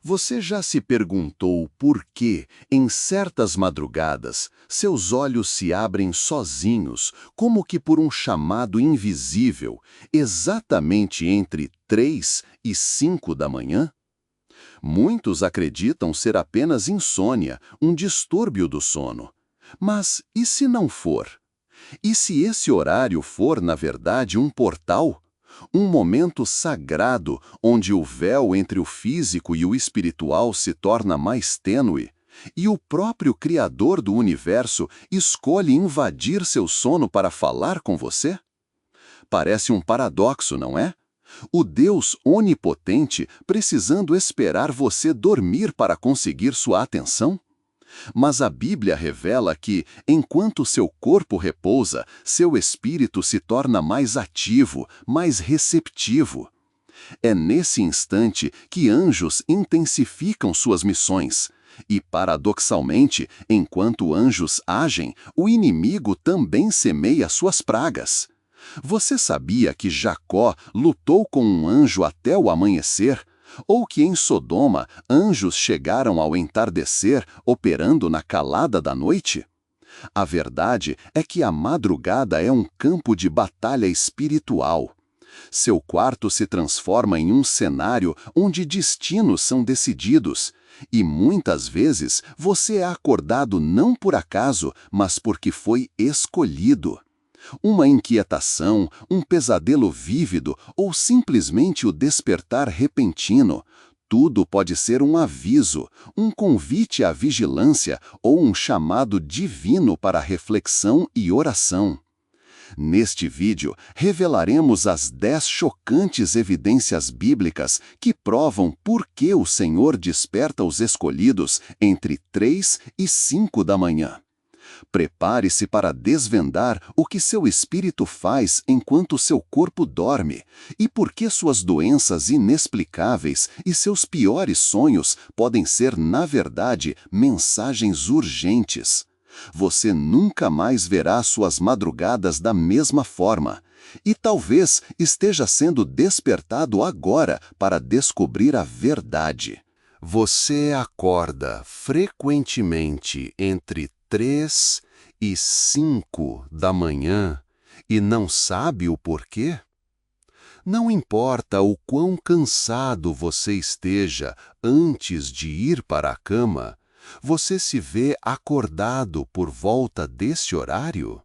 Você já se perguntou por que, em certas madrugadas, seus olhos se abrem sozinhos, como que por um chamado invisível, exatamente entre 3 e 5 da manhã? Muitos acreditam ser apenas insônia, um distúrbio do sono. Mas e se não for? E se esse horário for, na verdade, um portal? Um momento sagrado onde o véu entre o físico e o espiritual se torna mais tênue, e o próprio Criador do universo escolhe invadir seu sono para falar com você? Parece um paradoxo, não é? O Deus onipotente precisando esperar você dormir para conseguir sua atenção? Mas a Bíblia revela que, enquanto seu corpo repousa, seu espírito se torna mais ativo, mais receptivo. É nesse instante que anjos intensificam suas missões. E, paradoxalmente, enquanto anjos agem, o inimigo também semeia suas pragas. Você sabia que Jacó lutou com um anjo até o amanhecer? Ou que em Sodoma anjos chegaram ao entardecer, operando na calada da noite? A verdade é que a madrugada é um campo de batalha espiritual. Seu quarto se transforma em um cenário onde destinos são decididos, e muitas vezes você é acordado não por acaso, mas porque foi escolhido. Uma inquietação, um pesadelo vívido ou simplesmente o despertar repentino, tudo pode ser um aviso, um convite à vigilância ou um chamado divino para reflexão e oração. Neste vídeo, revelaremos as 10 chocantes evidências bíblicas que provam por que o Senhor desperta os escolhidos entre 3 e 5 da manhã. Prepare-se para desvendar o que seu espírito faz enquanto seu corpo dorme e por que suas doenças inexplicáveis e seus piores sonhos podem ser, na verdade, mensagens urgentes. Você nunca mais verá suas madrugadas da mesma forma e talvez esteja sendo despertado agora para descobrir a verdade. Você acorda frequentemente entre 3 e 5 da manhã e não sabe o porquê? Não importa o quão cansado você esteja antes de ir para a cama, você se vê acordado por volta desse horário?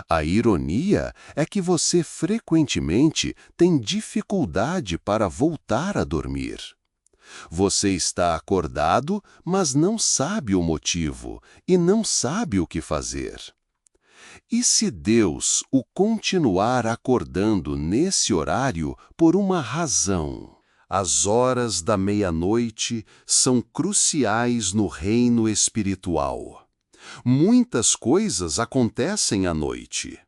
A ironia é que você frequentemente tem dificuldade para voltar a dormir. Você está acordado, mas não sabe o motivo e não sabe o que fazer. E se Deus o continuar acordando nesse horário por uma razão? As horas da meia-noite são cruciais no reino espiritual. Muitas coisas acontecem à noite.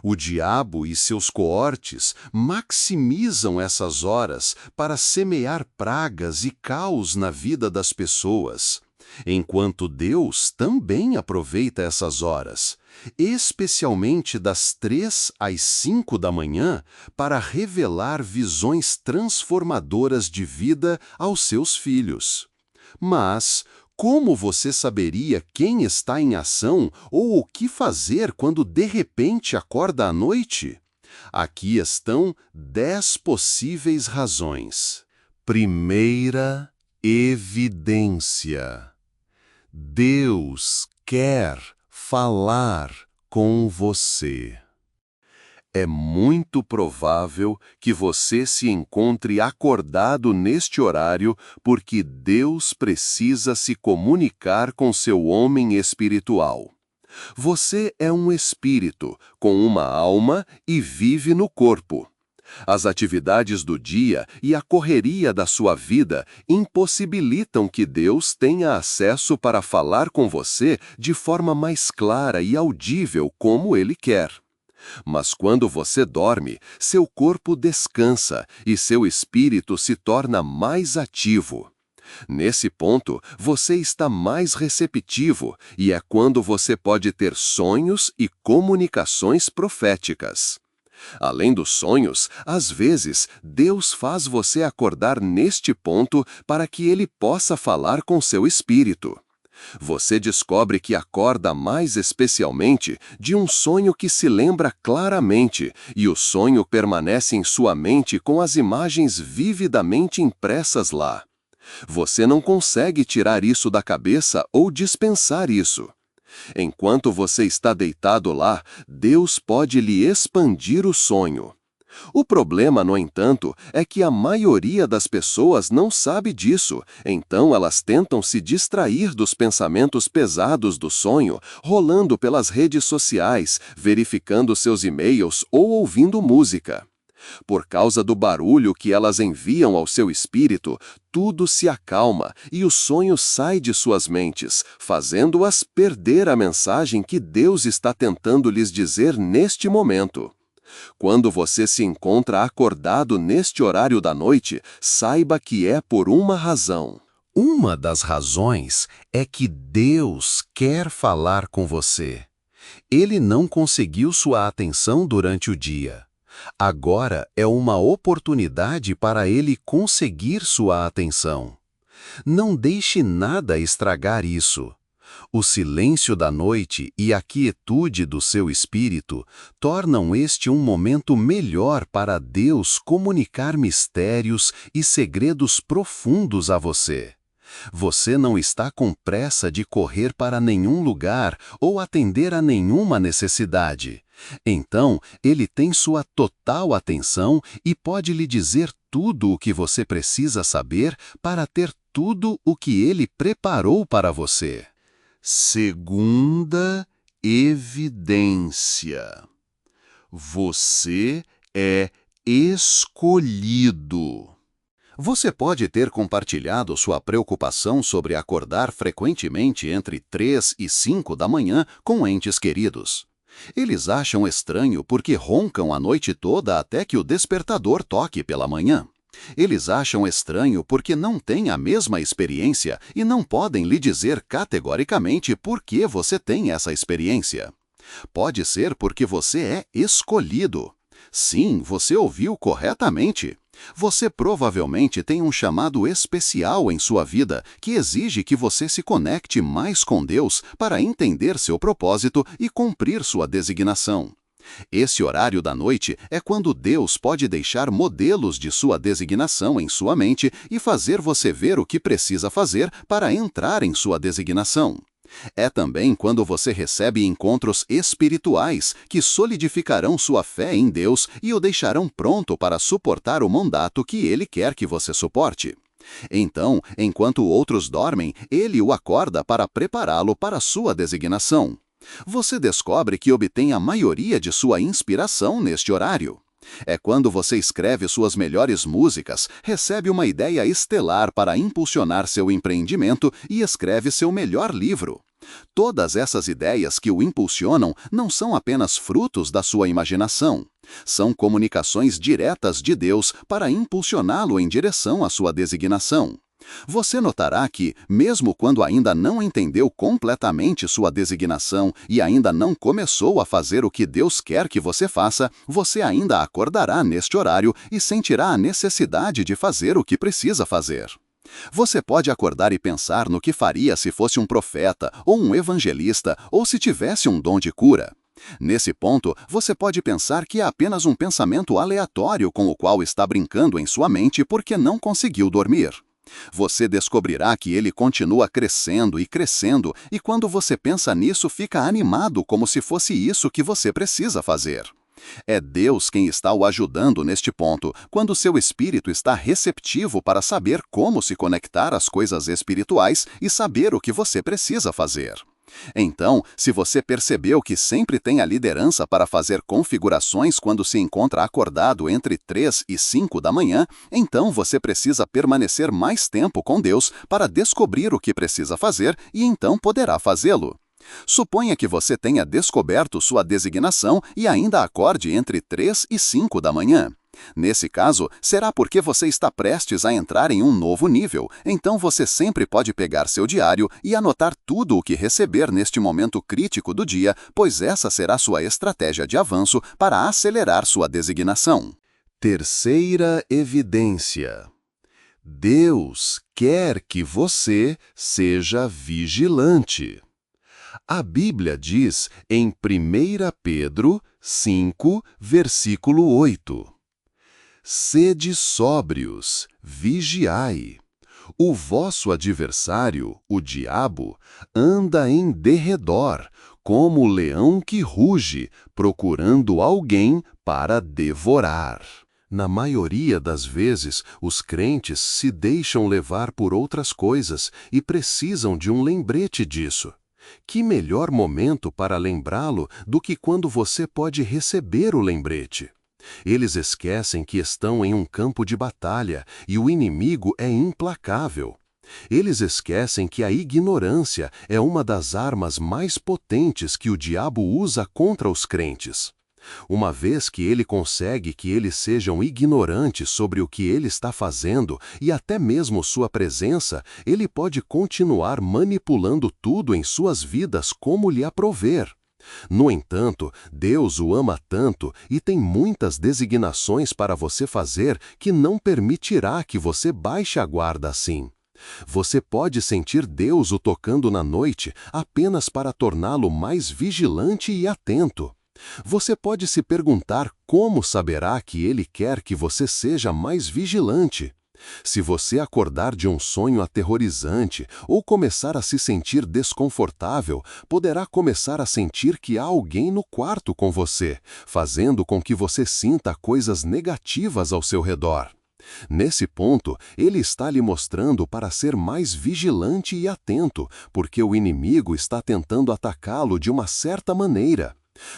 O diabo e seus coortes maximizam essas horas para semear pragas e caos na vida das pessoas, enquanto Deus também aproveita essas horas, especialmente das 3 às 5 da manhã, para revelar visões transformadoras de vida aos seus filhos. Mas como você saberia quem está em ação ou o que fazer quando de repente acorda à noite? Aqui estão 10 possíveis razões. Primeira evidência: Deus quer falar com você. É muito provável que você se encontre acordado neste horário porque Deus precisa se comunicar com seu homem espiritual. Você é um espírito, com uma alma e vive no corpo. As atividades do dia e a correria da sua vida impossibilitam que Deus tenha acesso para falar com você de forma mais clara e audível como Ele quer. Mas quando você dorme, seu corpo descansa e seu espírito se torna mais ativo. Nesse ponto, você está mais receptivo e é quando você pode ter sonhos e comunicações proféticas. Além dos sonhos, às vezes, Deus faz você acordar neste ponto para que Ele possa falar com seu espírito. Você descobre que acorda mais especialmente de um sonho que se lembra claramente, e o sonho permanece em sua mente com as imagens vividamente impressas lá. Você não consegue tirar isso da cabeça ou dispensar isso. Enquanto você está deitado lá, Deus pode lhe expandir o sonho. O problema, no entanto, é que a maioria das pessoas não sabe disso, então elas tentam se distrair dos pensamentos pesados do sonho, rolando pelas redes sociais, verificando seus e-mails ou ouvindo música. Por causa do barulho que elas enviam ao seu espírito, tudo se acalma e o sonho sai de suas mentes, fazendo-as perder a mensagem que Deus está tentando lhes dizer neste momento. Quando você se encontra acordado neste horário da noite, saiba que é por uma razão. Uma das razões é que Deus quer falar com você. Ele não conseguiu sua atenção durante o dia. Agora é uma oportunidade para ele conseguir sua atenção. Não deixe nada estragar isso. O silêncio da noite e a quietude do seu espírito tornam este um momento melhor para Deus comunicar mistérios e segredos profundos a você. Você não está com pressa de correr para nenhum lugar ou atender a nenhuma necessidade. Então, ele tem sua total atenção e pode lhe dizer tudo o que você precisa saber para ter tudo o que ele preparou para você. Segunda evidência. Você é escolhido. Você pode ter compartilhado sua preocupação sobre acordar frequentemente entre 3 e 5 da manhã com entes queridos. Eles acham estranho porque roncam a noite toda até que o despertador toque pela manhã. Eles acham estranho porque não têm a mesma experiência e não podem lhe dizer categoricamente por que você tem essa experiência. Pode ser porque você é escolhido. Sim, você ouviu corretamente. Você provavelmente tem um chamado especial em sua vida que exige que você se conecte mais com Deus para entender seu propósito e cumprir sua designação. Esse horário da noite é quando Deus pode deixar modelos de sua designação em sua mente e fazer você ver o que precisa fazer para entrar em sua designação. É também quando você recebe encontros espirituais que solidificarão sua fé em Deus e o deixarão pronto para suportar o mandato que Ele quer que você suporte. Então, enquanto outros dormem, Ele o acorda para prepará-lo para sua designação. Você descobre que obtém a maioria de sua inspiração neste horário. É quando você escreve suas melhores músicas, recebe uma ideia estelar para impulsionar seu empreendimento e escreve seu melhor livro. Todas essas ideias que o impulsionam não são apenas frutos da sua imaginação. São comunicações diretas de Deus para impulsioná-lo em direção à sua designação. Você notará que, mesmo quando ainda não entendeu completamente sua designação e ainda não começou a fazer o que Deus quer que você faça, você ainda acordará neste horário e sentirá a necessidade de fazer o que precisa fazer. Você pode acordar e pensar no que faria se fosse um profeta, ou um evangelista, ou se tivesse um dom de cura. Nesse ponto, você pode pensar que é apenas um pensamento aleatório com o qual está brincando em sua mente porque não conseguiu dormir. Você descobrirá que ele continua crescendo, e quando você pensa nisso, fica animado como se fosse isso que você precisa fazer. É Deus quem está o ajudando neste ponto, quando seu espírito está receptivo para saber como se conectar às coisas espirituais e saber o que você precisa fazer. Então, se você percebeu que sempre tem a liderança para fazer configurações quando se encontra acordado entre 3 e 5 da manhã, então você precisa permanecer mais tempo com Deus para descobrir o que precisa fazer e então poderá fazê-lo. Suponha que você tenha descoberto sua designação e ainda acorde entre 3 e 5 da manhã. Nesse caso, será porque você está prestes a entrar em um novo nível, então você sempre pode pegar seu diário e anotar tudo o que receber neste momento crítico do dia, pois essa será sua estratégia de avanço para acelerar sua designação. Terceira evidência. Deus quer que você seja vigilante. A Bíblia diz em 1 Pedro 5, versículo 8: Sede sóbrios, vigiai. O vosso adversário, o diabo, anda em derredor, como leão que ruge, procurando alguém para devorar. Na maioria das vezes, os crentes se deixam levar por outras coisas e precisam de um lembrete disso. Que melhor momento para lembrá-lo do que quando você pode receber o lembrete? Eles esquecem que estão em um campo de batalha e o inimigo é implacável. Eles esquecem que a ignorância é uma das armas mais potentes que o diabo usa contra os crentes. Uma vez que ele consegue que eles sejam ignorantes sobre o que ele está fazendo e até mesmo sua presença, ele pode continuar manipulando tudo em suas vidas como lhe aprouver. No entanto, Deus o ama tanto e tem muitas designações para você fazer que não permitirá que você baixe a guarda assim. Você pode sentir Deus o tocando na noite apenas para torná-lo mais vigilante e atento. Você pode se perguntar como saberá que Ele quer que você seja mais vigilante. Se você acordar de um sonho aterrorizante ou começar a se sentir desconfortável, poderá começar a sentir que há alguém no quarto com você, fazendo com que você sinta coisas negativas ao seu redor. Nesse ponto, ele está lhe mostrando para ser mais vigilante e atento, porque o inimigo está tentando atacá-lo de uma certa maneira.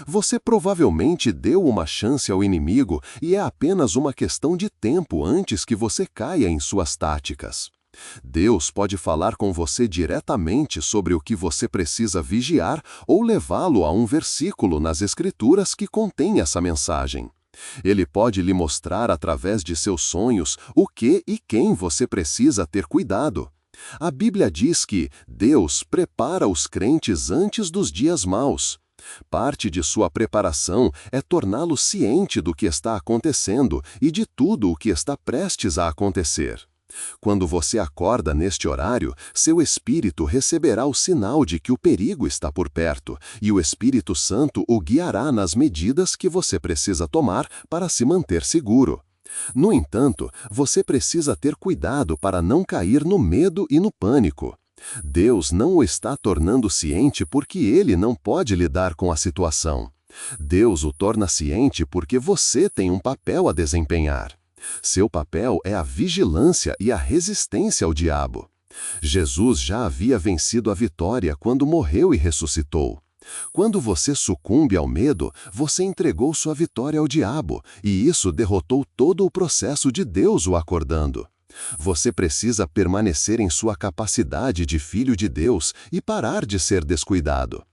Você provavelmente deu uma chance ao inimigo e é apenas uma questão de tempo antes que você caia em suas táticas. Deus pode falar com você diretamente sobre o que você precisa vigiar ou levá-lo a um versículo nas Escrituras que contém essa mensagem. Ele pode lhe mostrar através de seus sonhos o que e quem você precisa ter cuidado. A Bíblia diz que Deus prepara os crentes antes dos dias maus. Parte de sua preparação é torná-lo ciente do que está acontecendo e de tudo o que está prestes a acontecer. Quando você acorda neste horário, seu espírito receberá o sinal de que o perigo está por perto, e o Espírito Santo o guiará nas medidas que você precisa tomar para se manter seguro. No entanto, você precisa ter cuidado para não cair no medo e no pânico. Deus não o está tornando ciente porque ele não pode lidar com a situação. Deus o torna ciente porque você tem um papel a desempenhar. Seu papel é a vigilância e a resistência ao diabo. Jesus já havia vencido a vitória quando morreu e ressuscitou. Quando você sucumbe ao medo, você entregou sua vitória ao diabo, e isso derrotou todo o processo de Deus o acordando. Você precisa permanecer em sua capacidade de filho de Deus e parar de ser descuidado.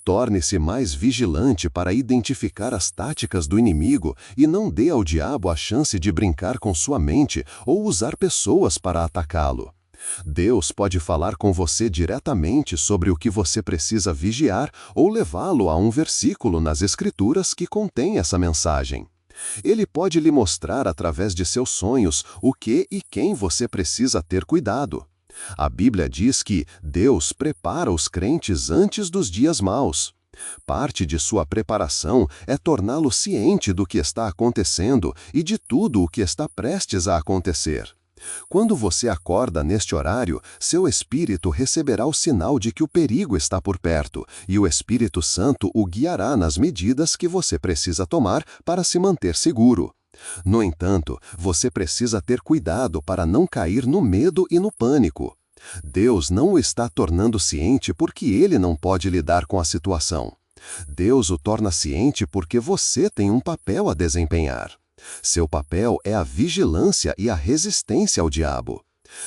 Torne-se mais vigilante para identificar as táticas do inimigo e não dê ao diabo a chance de brincar com sua mente ou usar pessoas para atacá-lo. Deus pode falar com você diretamente sobre o que você precisa vigiar ou levá-lo a um versículo nas Escrituras que contém essa mensagem. Ele pode lhe mostrar através de seus sonhos o que e quem você precisa ter cuidado. A Bíblia diz que Deus prepara os crentes antes dos dias maus. Parte de sua preparação é torná-lo ciente do que está acontecendo e de tudo o que está prestes a acontecer. Quando você acorda neste horário, seu espírito receberá o sinal de que o perigo está por perto, e o Espírito Santo o guiará nas medidas que você precisa tomar para se manter seguro. No entanto, você precisa ter cuidado para não cair no medo e no pânico. Deus não o está tornando ciente porque ele não pode lidar com a situação. Deus o torna ciente porque você tem um papel a desempenhar. Seu papel é a vigilância e a resistência ao diabo.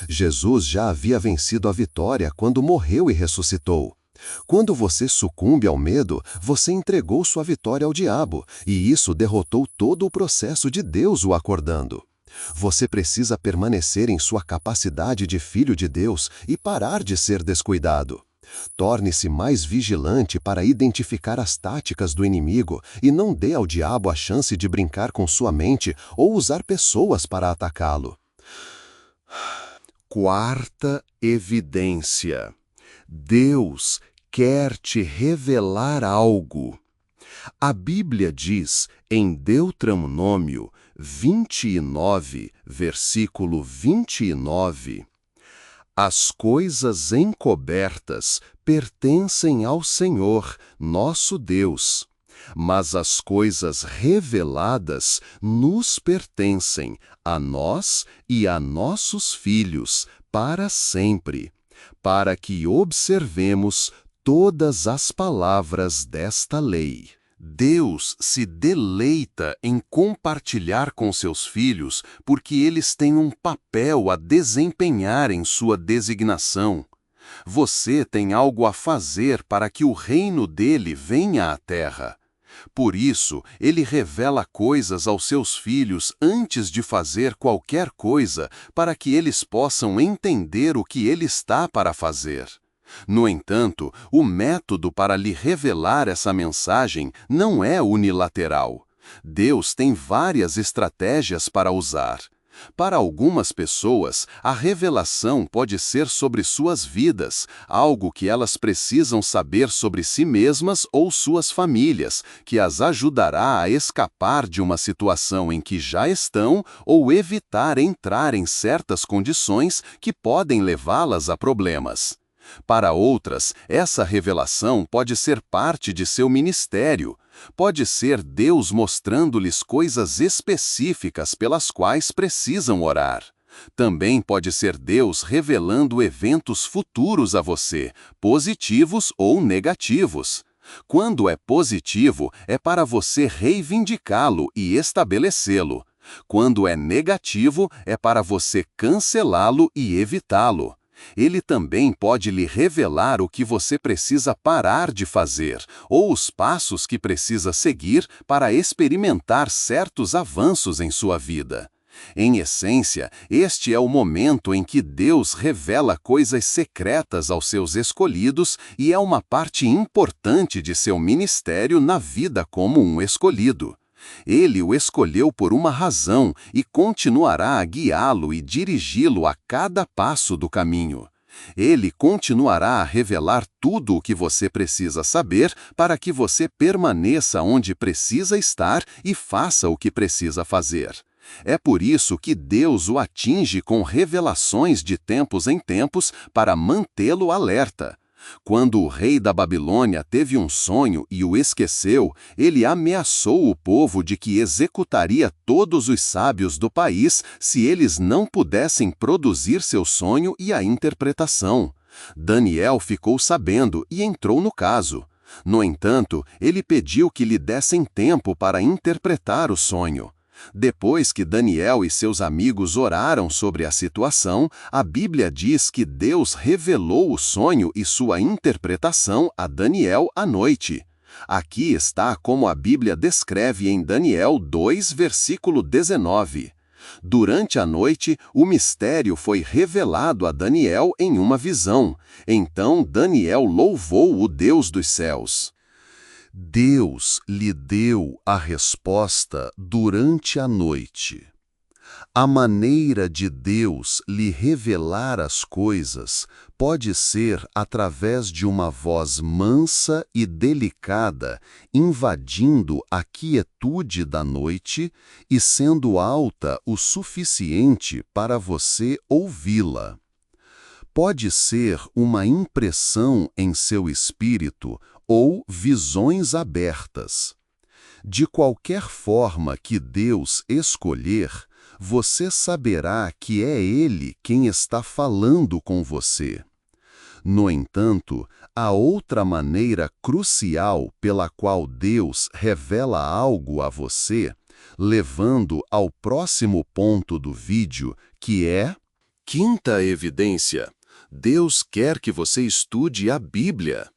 Jesus já havia vencido a vitória quando morreu e ressuscitou. Quando você sucumbe ao medo, você entregou sua vitória ao diabo, e isso derrotou todo o processo de Deus o acordando. Você precisa permanecer em sua capacidade de filho de Deus e parar de ser descuidado. Torne-se mais vigilante para identificar as táticas do inimigo e não dê ao diabo a chance de brincar com sua mente ou usar pessoas para atacá-lo. Quarta evidência: Deus quer te revelar algo. A Bíblia diz em Deuteronômio 29, versículo 29, as coisas encobertas pertencem ao Senhor, nosso Deus, mas as coisas reveladas nos pertencem, a nós e a nossos filhos, para sempre, para que observemos todas as palavras desta lei. Deus se deleita em compartilhar com seus filhos porque eles têm um papel a desempenhar em sua designação. Você tem algo a fazer para que o reino dele venha à terra. Por isso, ele revela coisas aos seus filhos antes de fazer qualquer coisa para que eles possam entender o que ele está para fazer. No entanto, o método para lhe revelar essa mensagem não é unilateral. Deus tem várias estratégias para usar. Para algumas pessoas, a revelação pode ser sobre suas vidas, algo que elas precisam saber sobre si mesmas ou suas famílias, que as ajudará a escapar de uma situação em que já estão ou evitar entrar em certas condições que podem levá-las a problemas. Para outras, essa revelação pode ser parte de seu ministério. Pode ser Deus mostrando-lhes coisas específicas pelas quais precisam orar. Também pode ser Deus revelando eventos futuros a você, positivos ou negativos. Quando é positivo, é para você reivindicá-lo e estabelecê-lo. Quando é negativo, é para você cancelá-lo e evitá-lo. Ele também pode lhe revelar o que você precisa parar de fazer, ou os passos que precisa seguir para experimentar certos avanços em sua vida. Em essência, este é o momento em que Deus revela coisas secretas aos seus escolhidos e é uma parte importante de seu ministério na vida como um escolhido. Ele o escolheu por uma razão e continuará a guiá-lo e dirigi-lo a cada passo do caminho. Ele continuará a revelar tudo o que você precisa saber para que você permaneça onde precisa estar e faça o que precisa fazer. É por isso que Deus o atinge com revelações de tempos em tempos para mantê-lo alerta. Quando o rei da Babilônia teve um sonho e o esqueceu, ele ameaçou o povo de que executaria todos os sábios do país se eles não pudessem produzir seu sonho e a interpretação. Daniel ficou sabendo e entrou no caso. No entanto, ele pediu que lhe dessem tempo para interpretar o sonho. Depois que Daniel e seus amigos oraram sobre a situação, a Bíblia diz que Deus revelou o sonho e sua interpretação a Daniel à noite. Aqui está como a Bíblia descreve em Daniel 2, versículo 19. Durante a noite, o mistério foi revelado a Daniel em uma visão. Então Daniel louvou o Deus dos céus. Deus lhe deu a resposta durante a noite. A maneira de Deus lhe revelar as coisas pode ser através de uma voz mansa e delicada, invadindo a quietude da noite e sendo alta o suficiente para você ouvi-la. Pode ser uma impressão em seu espírito ou visões abertas. De qualquer forma que Deus escolher, você saberá que é Ele quem está falando com você. No entanto, há outra maneira crucial pela qual Deus revela algo a você, levando ao próximo ponto do vídeo, que é... Quinta evidência: Deus quer que você estude a Bíblia.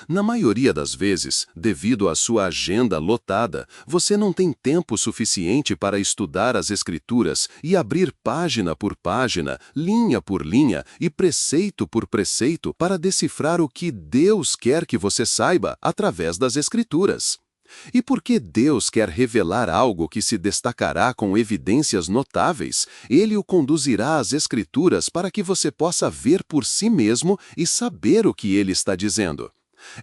Na maioria das vezes, devido à sua agenda lotada, você não tem tempo suficiente para estudar as Escrituras e abrir página por página, linha por linha e preceito por preceito para decifrar o que Deus quer que você saiba através das Escrituras. E porque Deus quer revelar algo que se destacará com evidências notáveis, Ele o conduzirá às Escrituras para que você possa ver por si mesmo e saber o que Ele está dizendo.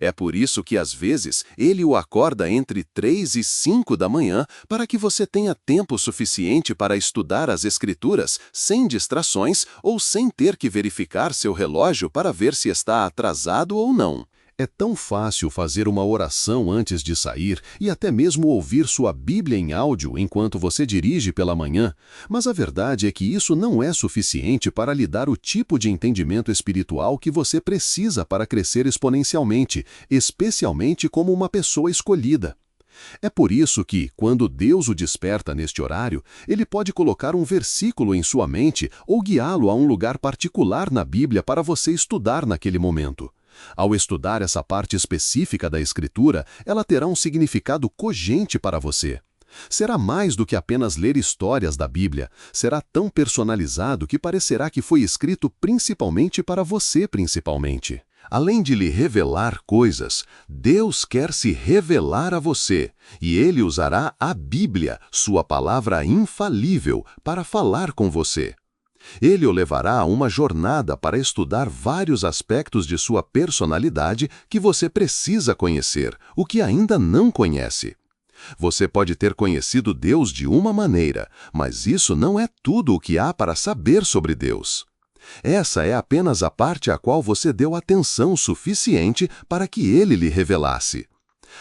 É por isso que, às vezes, Ele o acorda entre 3 e 5 da manhã para que você tenha tempo suficiente para estudar as Escrituras sem distrações ou sem ter que verificar seu relógio para ver se está atrasado ou não. É tão fácil fazer uma oração antes de sair e até mesmo ouvir sua Bíblia em áudio enquanto você dirige pela manhã, mas a verdade é que isso não é suficiente para lhe dar o tipo de entendimento espiritual que você precisa para crescer exponencialmente, especialmente como uma pessoa escolhida. É por isso que, quando Deus o desperta neste horário, Ele pode colocar um versículo em sua mente ou guiá-lo a um lugar particular na Bíblia para você estudar naquele momento. Ao estudar essa parte específica da Escritura, ela terá um significado cogente para você. Será mais do que apenas ler histórias da Bíblia, será tão personalizado que parecerá que foi escrito principalmente para você principalmente. Além de lhe revelar coisas, Deus quer se revelar a você, e Ele usará a Bíblia, sua palavra infalível, para falar com você. Ele o levará a uma jornada para estudar vários aspectos de sua personalidade que você precisa conhecer, o que ainda não conhece. Você pode ter conhecido Deus de uma maneira, mas isso não é tudo o que há para saber sobre Deus. Essa é apenas a parte a qual você deu atenção suficiente para que Ele lhe revelasse.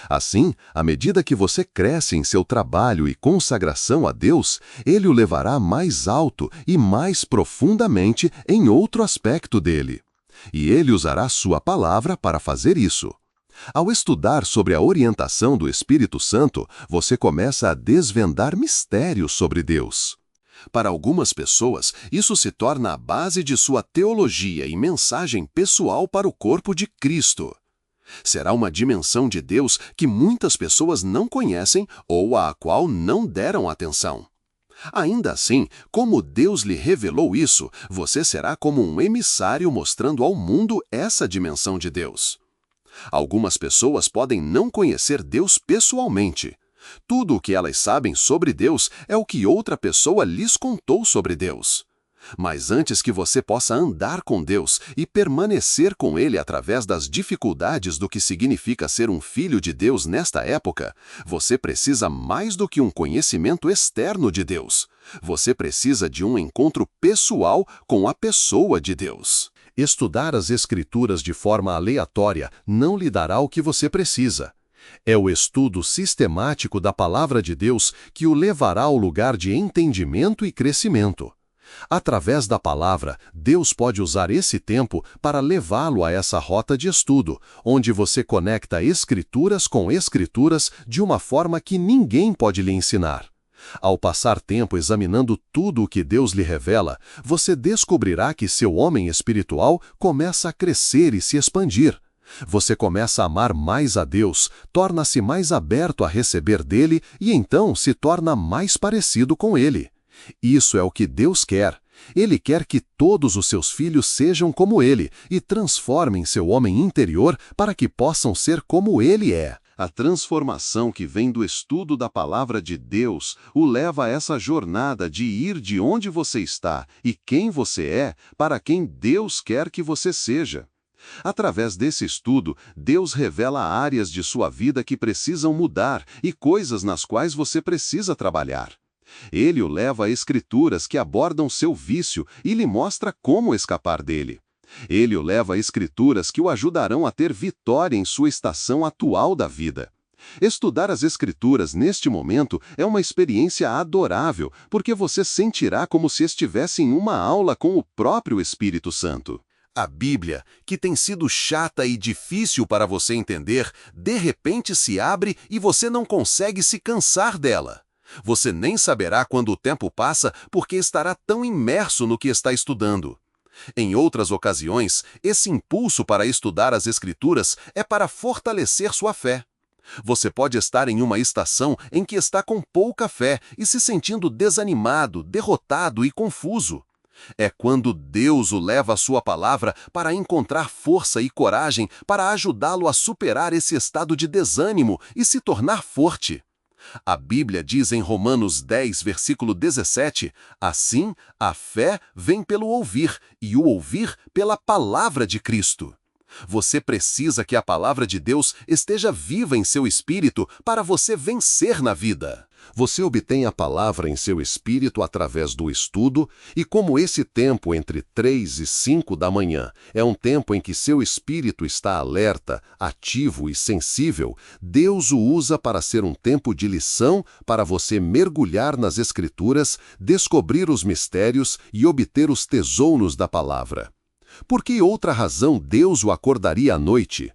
Assim, à medida que você cresce em seu trabalho e consagração a Deus, Ele o levará mais alto e mais profundamente em outro aspecto dele. E Ele usará sua palavra para fazer isso. Ao estudar sobre a orientação do Espírito Santo, você começa a desvendar mistérios sobre Deus. Para algumas pessoas, isso se torna a base de sua teologia e mensagem pessoal para o corpo de Cristo. Será uma dimensão de Deus que muitas pessoas não conhecem ou à qual não deram atenção. Ainda assim, como Deus lhe revelou isso, você será como um emissário mostrando ao mundo essa dimensão de Deus. Algumas pessoas podem não conhecer Deus pessoalmente. Tudo o que elas sabem sobre Deus é o que outra pessoa lhes contou sobre Deus. Mas antes que você possa andar com Deus e permanecer com Ele através das dificuldades do que significa ser um filho de Deus nesta época, você precisa mais do que um conhecimento externo de Deus. Você precisa de um encontro pessoal com a pessoa de Deus. Estudar as Escrituras de forma aleatória não lhe dará o que você precisa. É o estudo sistemático da Palavra de Deus que o levará ao lugar de entendimento e crescimento. Através da palavra, Deus pode usar esse tempo para levá-lo a essa rota de estudo, onde você conecta escrituras com escrituras de uma forma que ninguém pode lhe ensinar. Ao passar tempo examinando tudo o que Deus lhe revela, você descobrirá que seu homem espiritual começa a crescer e se expandir. Você começa a amar mais a Deus, torna-se mais aberto a receber dele e então se torna mais parecido com ele. Isso é o que Deus quer. Ele quer que todos os seus filhos sejam como ele e transformem seu homem interior para que possam ser como ele é. A transformação que vem do estudo da palavra de Deus o leva a essa jornada de ir de onde você está e quem você é para quem Deus quer que você seja. Através desse estudo, Deus revela áreas de sua vida que precisam mudar e coisas nas quais você precisa trabalhar. Ele o leva a escrituras que abordam seu vício e lhe mostra como escapar dele. Ele o leva a escrituras que o ajudarão a ter vitória em sua estação atual da vida. Estudar as Escrituras neste momento é uma experiência adorável, porque você sentirá como se estivesse em uma aula com o próprio Espírito Santo. A Bíblia, que tem sido chata e difícil para você entender, de repente se abre e você não consegue se cansar dela. Você nem saberá quando o tempo passa porque estará tão imerso no que está estudando. Em outras ocasiões, esse impulso para estudar as Escrituras é para fortalecer sua fé. Você pode estar em uma estação em que está com pouca fé e se sentindo desanimado, derrotado e confuso. É quando Deus o leva à sua palavra para encontrar força e coragem para ajudá-lo a superar esse estado de desânimo e se tornar forte. A Bíblia diz em Romanos 10, versículo 17, assim, a fé vem pelo ouvir, e o ouvir pela palavra de Cristo. Você precisa que a palavra de Deus esteja viva em seu espírito para você vencer na vida. Você obtém a palavra em seu espírito através do estudo, e como esse tempo entre 3 e 5 da manhã é um tempo em que seu espírito está alerta, ativo e sensível, Deus o usa para ser um tempo de lição para você mergulhar nas Escrituras, descobrir os mistérios e obter os tesouros da palavra. Por que outra razão Deus o acordaria à noite?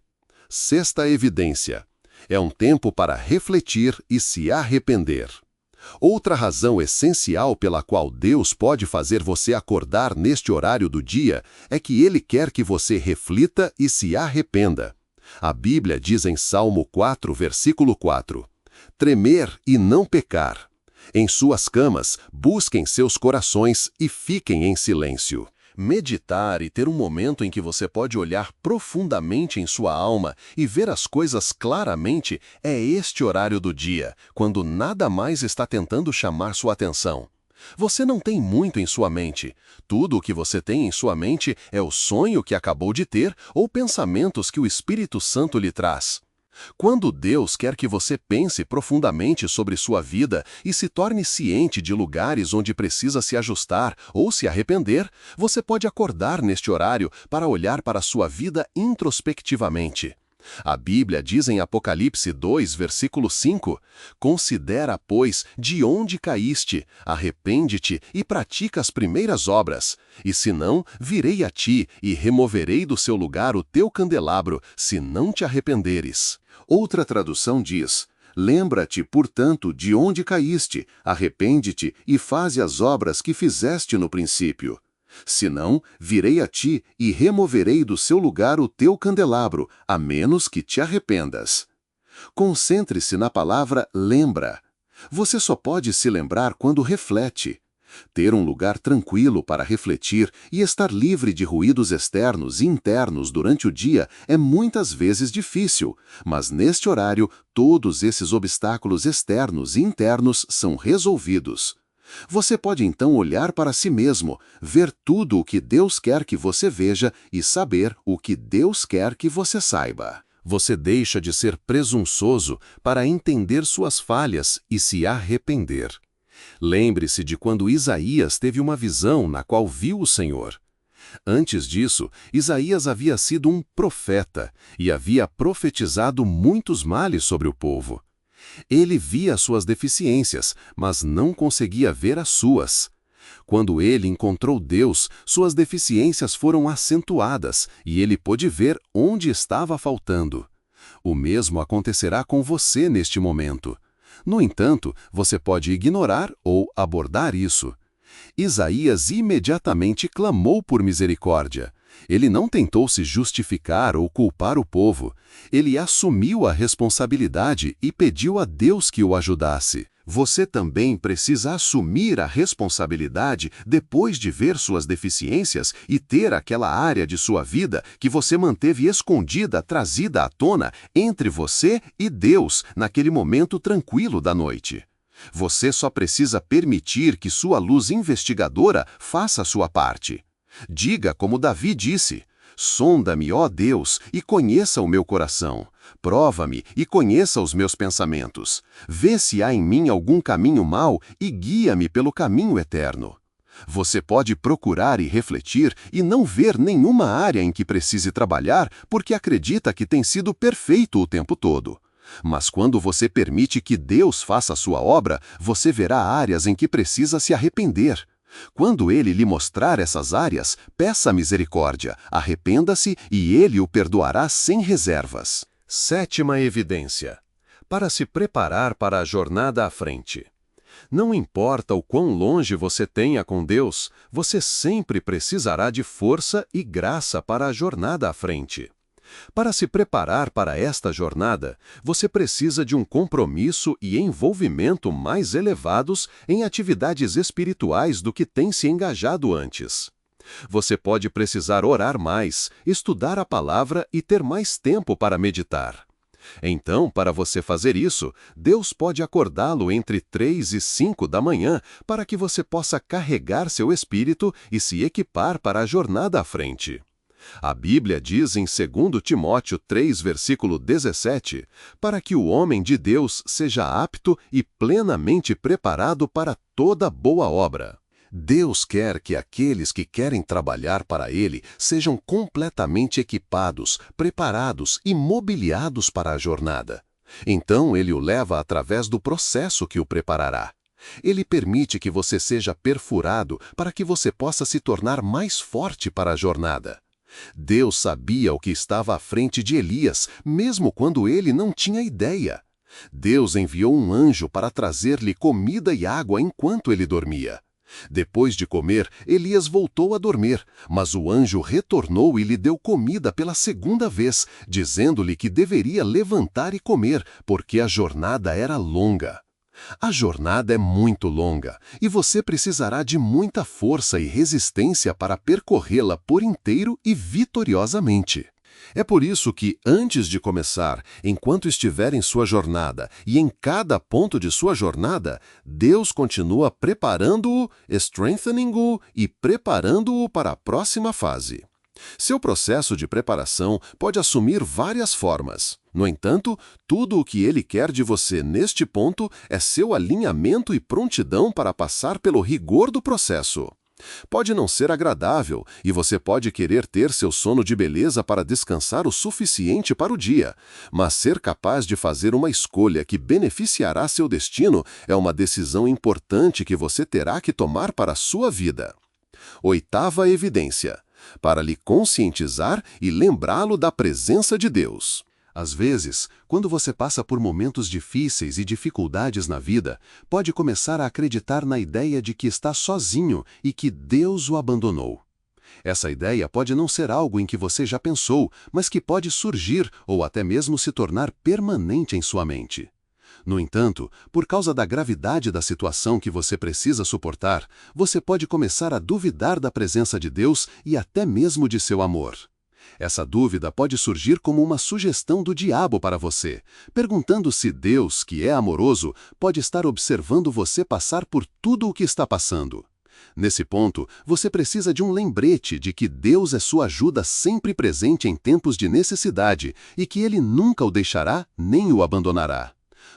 Sexta evidência. É um tempo para refletir e se arrepender. Outra razão essencial pela qual Deus pode fazer você acordar neste horário do dia é que Ele quer que você reflita e se arrependa. A Bíblia diz em Salmo 4, versículo 4, tremer e não pecar. Em suas camas, busquem seus corações e fiquem em silêncio. Meditar e ter um momento em que você pode olhar profundamente em sua alma e ver as coisas claramente é este horário do dia, quando nada mais está tentando chamar sua atenção. Você não tem muito em sua mente. Tudo o que você tem em sua mente é o sonho que acabou de ter ou pensamentos que o Espírito Santo lhe traz. Quando Deus quer que você pense profundamente sobre sua vida e se torne ciente de lugares onde precisa se ajustar ou se arrepender, você pode acordar neste horário para olhar para sua vida introspectivamente. A Bíblia diz em Apocalipse 2, versículo 5, considera, pois, de onde caíste, arrepende-te e pratica as primeiras obras, e se não, virei a ti e removerei do seu lugar o teu candelabro, se não te arrependeres. Outra tradução diz, lembra-te, portanto, de onde caíste, arrepende-te e faze as obras que fizeste no princípio. Senão, virei a ti e removerei do seu lugar o teu candelabro, a menos que te arrependas. Concentre-se na palavra lembra. Você só pode se lembrar quando reflete. Ter um lugar tranquilo para refletir e estar livre de ruídos externos e internos durante o dia é muitas vezes difícil, mas neste horário todos esses obstáculos externos e internos são resolvidos. Você pode então olhar para si mesmo, ver tudo o que Deus quer que você veja e saber o que Deus quer que você saiba. Você deixa de ser presunçoso para entender suas falhas e se arrepender. Lembre-se de quando Isaías teve uma visão na qual viu o Senhor. Antes disso, Isaías havia sido um profeta e havia profetizado muitos males sobre o povo. Ele via suas deficiências, mas não conseguia ver as suas. Quando ele encontrou Deus, suas deficiências foram acentuadas e ele pôde ver onde estava faltando. O mesmo acontecerá com você neste momento. No entanto, você pode ignorar ou abordar isso. Isaías imediatamente clamou por misericórdia. Ele não tentou se justificar ou culpar o povo. Ele assumiu a responsabilidade e pediu a Deus que o ajudasse. Você também precisa assumir a responsabilidade depois de ver suas deficiências e ter aquela área de sua vida que você manteve escondida, trazida à tona entre você e Deus naquele momento tranquilo da noite. Você só precisa permitir que sua luz investigadora faça a sua parte. Diga como Davi disse, sonda-me, ó Deus, e conheça o meu coração. Prova-me e conheça os meus pensamentos. Vê se há em mim algum caminho mau e guia-me pelo caminho eterno. Você pode procurar e refletir e não ver nenhuma área em que precise trabalhar porque acredita que tem sido perfeito o tempo todo. Mas quando você permite que Deus faça a sua obra, você verá áreas em que precisa se arrepender. Quando Ele lhe mostrar essas áreas, peça misericórdia, arrependa-se e Ele o perdoará sem reservas. Sétima evidência. Para se preparar para a jornada à frente. Não importa o quão longe você tenha com Deus, você sempre precisará de força e graça para a jornada à frente. Para se preparar para esta jornada, você precisa de um compromisso e envolvimento mais elevados em atividades espirituais do que tem se engajado antes. Você pode precisar orar mais, estudar a palavra e ter mais tempo para meditar. Então, para você fazer isso, Deus pode acordá-lo entre 3 e 5 da manhã para que você possa carregar seu espírito e se equipar para a jornada à frente. A Bíblia diz em 2 Timóteo 3, versículo 17, para que o homem de Deus seja apto e plenamente preparado para toda boa obra. Deus quer que aqueles que querem trabalhar para Ele sejam completamente equipados, preparados e mobiliados para a jornada. Então, Ele o leva através do processo que o preparará. Ele permite que você seja perfurado para que você possa se tornar mais forte para a jornada. Deus sabia o que estava à frente de Elias, mesmo quando ele não tinha ideia. Deus enviou um anjo para trazer-lhe comida e água enquanto ele dormia. Depois de comer, Elias voltou a dormir, mas o anjo retornou e lhe deu comida pela segunda vez, dizendo-lhe que deveria levantar e comer, porque a jornada era longa. A jornada é muito longa e você precisará de muita força e resistência para percorrê-la por inteiro e vitoriosamente. É por isso que, antes de começar, enquanto estiver em sua jornada e em cada ponto de sua jornada, Deus continua preparando-o, strengthening-o e preparando-o para a próxima fase. Seu processo de preparação pode assumir várias formas. No entanto, tudo o que Ele quer de você neste ponto é seu alinhamento e prontidão para passar pelo rigor do processo. Pode não ser agradável e você pode querer ter seu sono de beleza para descansar o suficiente para o dia, mas ser capaz de fazer uma escolha que beneficiará seu destino é uma decisão importante que você terá que tomar para a sua vida. Oitava evidência: para lhe conscientizar e lembrá-lo da presença de Deus. Às vezes, quando você passa por momentos difíceis e dificuldades na vida, pode começar a acreditar na ideia de que está sozinho e que Deus o abandonou. Essa ideia pode não ser algo em que você já pensou, mas que pode surgir ou até mesmo se tornar permanente em sua mente. No entanto, por causa da gravidade da situação que você precisa suportar, você pode começar a duvidar da presença de Deus e até mesmo de seu amor. Essa dúvida pode surgir como uma sugestão do diabo para você, perguntando se Deus, que é amoroso, pode estar observando você passar por tudo o que está passando. Nesse ponto, você precisa de um lembrete de que Deus é sua ajuda sempre presente em tempos de necessidade e que Ele nunca o deixará nem o abandonará.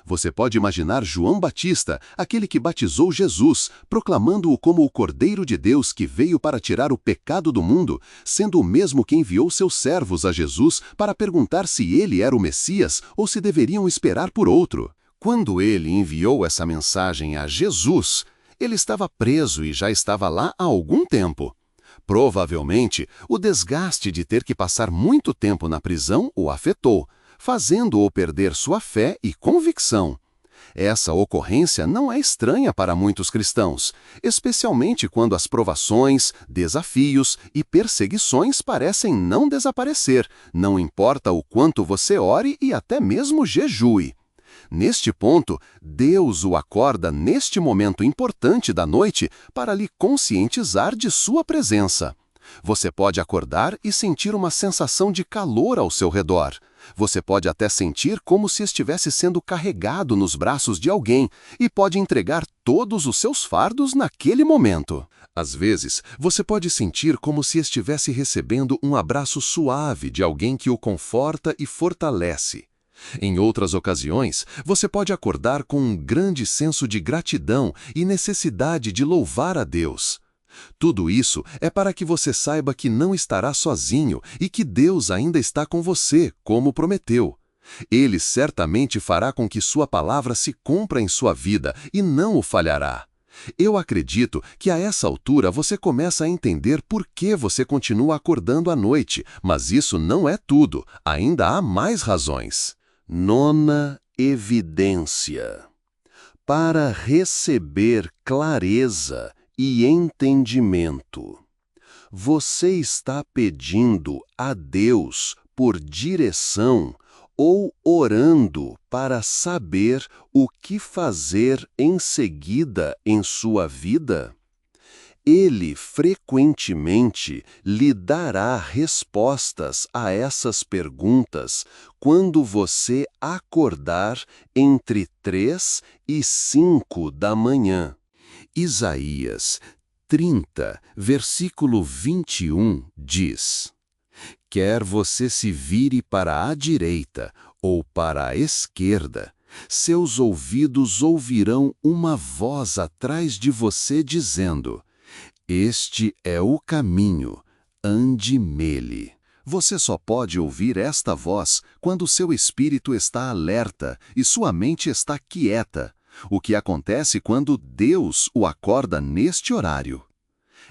Você pode imaginar João Batista, aquele que batizou Jesus, proclamando-o como o Cordeiro de Deus que veio para tirar o pecado do mundo, sendo o mesmo que enviou seus servos a Jesus para perguntar se ele era o Messias ou se deveriam esperar por outro. Quando ele enviou essa mensagem a Jesus, ele estava preso e já estava lá há algum tempo. Provavelmente, o desgaste de ter que passar muito tempo na prisão o afetou, fazendo-o perder sua fé e convicção. Essa ocorrência não é estranha para muitos cristãos, especialmente quando as provações, desafios e perseguições parecem não desaparecer, não importa o quanto você ore e até mesmo jejue. Neste ponto, Deus o acorda neste momento importante da noite para lhe conscientizar de sua presença. Você pode acordar e sentir uma sensação de calor ao seu redor. Você pode até sentir como se estivesse sendo carregado nos braços de alguém e pode entregar todos os seus fardos naquele momento. Às vezes, você pode sentir como se estivesse recebendo um abraço suave de alguém que o conforta e fortalece. Em outras ocasiões, você pode acordar com um grande senso de gratidão e necessidade de louvar a Deus. Tudo isso é para que você saiba que não estará sozinho e que Deus ainda está com você, como prometeu. Ele certamente fará com que sua palavra se cumpra em sua vida e não o falhará. Eu acredito que a essa altura você começa a entender por que você continua acordando à noite, mas isso não é tudo, ainda há mais razões. Nona evidência: para receber clareza e entendimento. Você está pedindo a Deus por direção ou orando para saber o que fazer em seguida em sua vida? Ele frequentemente lhe dará respostas a essas perguntas quando você acordar entre 3 e 5 da manhã. Isaías 30, versículo 21 diz: Quer você se vire para a direita ou para a esquerda, seus ouvidos ouvirão uma voz atrás de você dizendo: Este é o caminho, ande nele. Você só pode ouvir esta voz quando seu espírito está alerta e sua mente está quieta, o que acontece quando Deus o acorda neste horário.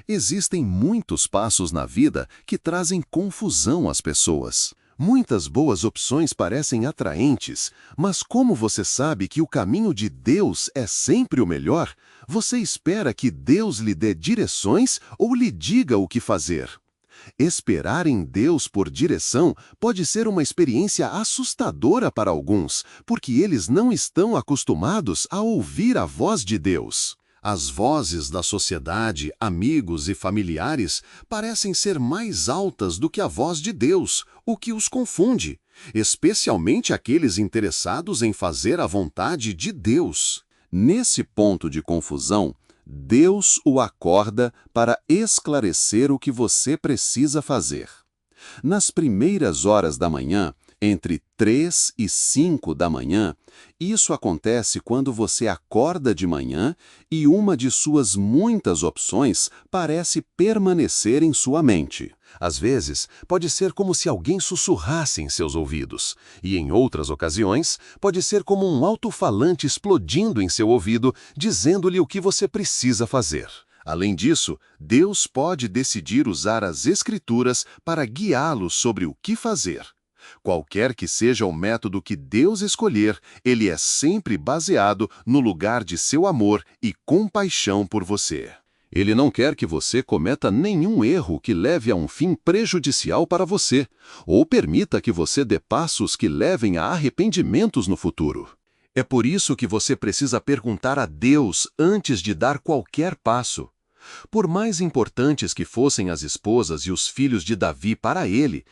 Existem muitos passos na vida que trazem confusão às pessoas. Muitas boas opções parecem atraentes, mas como você sabe que o caminho de Deus é sempre o melhor, você espera que Deus lhe dê direções ou lhe diga o que fazer. Esperar em Deus por direção pode ser uma experiência assustadora para alguns, porque eles não estão acostumados a ouvir a voz de Deus. As vozes da sociedade, amigos e familiares parecem ser mais altas do que a voz de Deus, o que os confunde, especialmente aqueles interessados em fazer a vontade de Deus. Nesse ponto de confusão, Deus o acorda para esclarecer o que você precisa fazer. Nas primeiras horas da manhã, entre 3 e 5 da manhã, isso acontece quando você acorda de manhã e uma de suas muitas opções parece permanecer em sua mente. Às vezes, pode ser como se alguém sussurrasse em seus ouvidos, e em outras ocasiões, pode ser como um alto-falante explodindo em seu ouvido, dizendo-lhe o que você precisa fazer. Além disso, Deus pode decidir usar as Escrituras para guiá-lo sobre o que fazer. Qualquer que seja o método que Deus escolher, ele é sempre baseado no lugar de seu amor e compaixão por você. Ele não quer que você cometa nenhum erro que leve a um fim prejudicial para você, ou permita que você dê passos que levem a arrependimentos no futuro. É por isso que você precisa perguntar a Deus antes de dar qualquer passo. Por mais importantes que fossem as esposas e os filhos de Davi para ele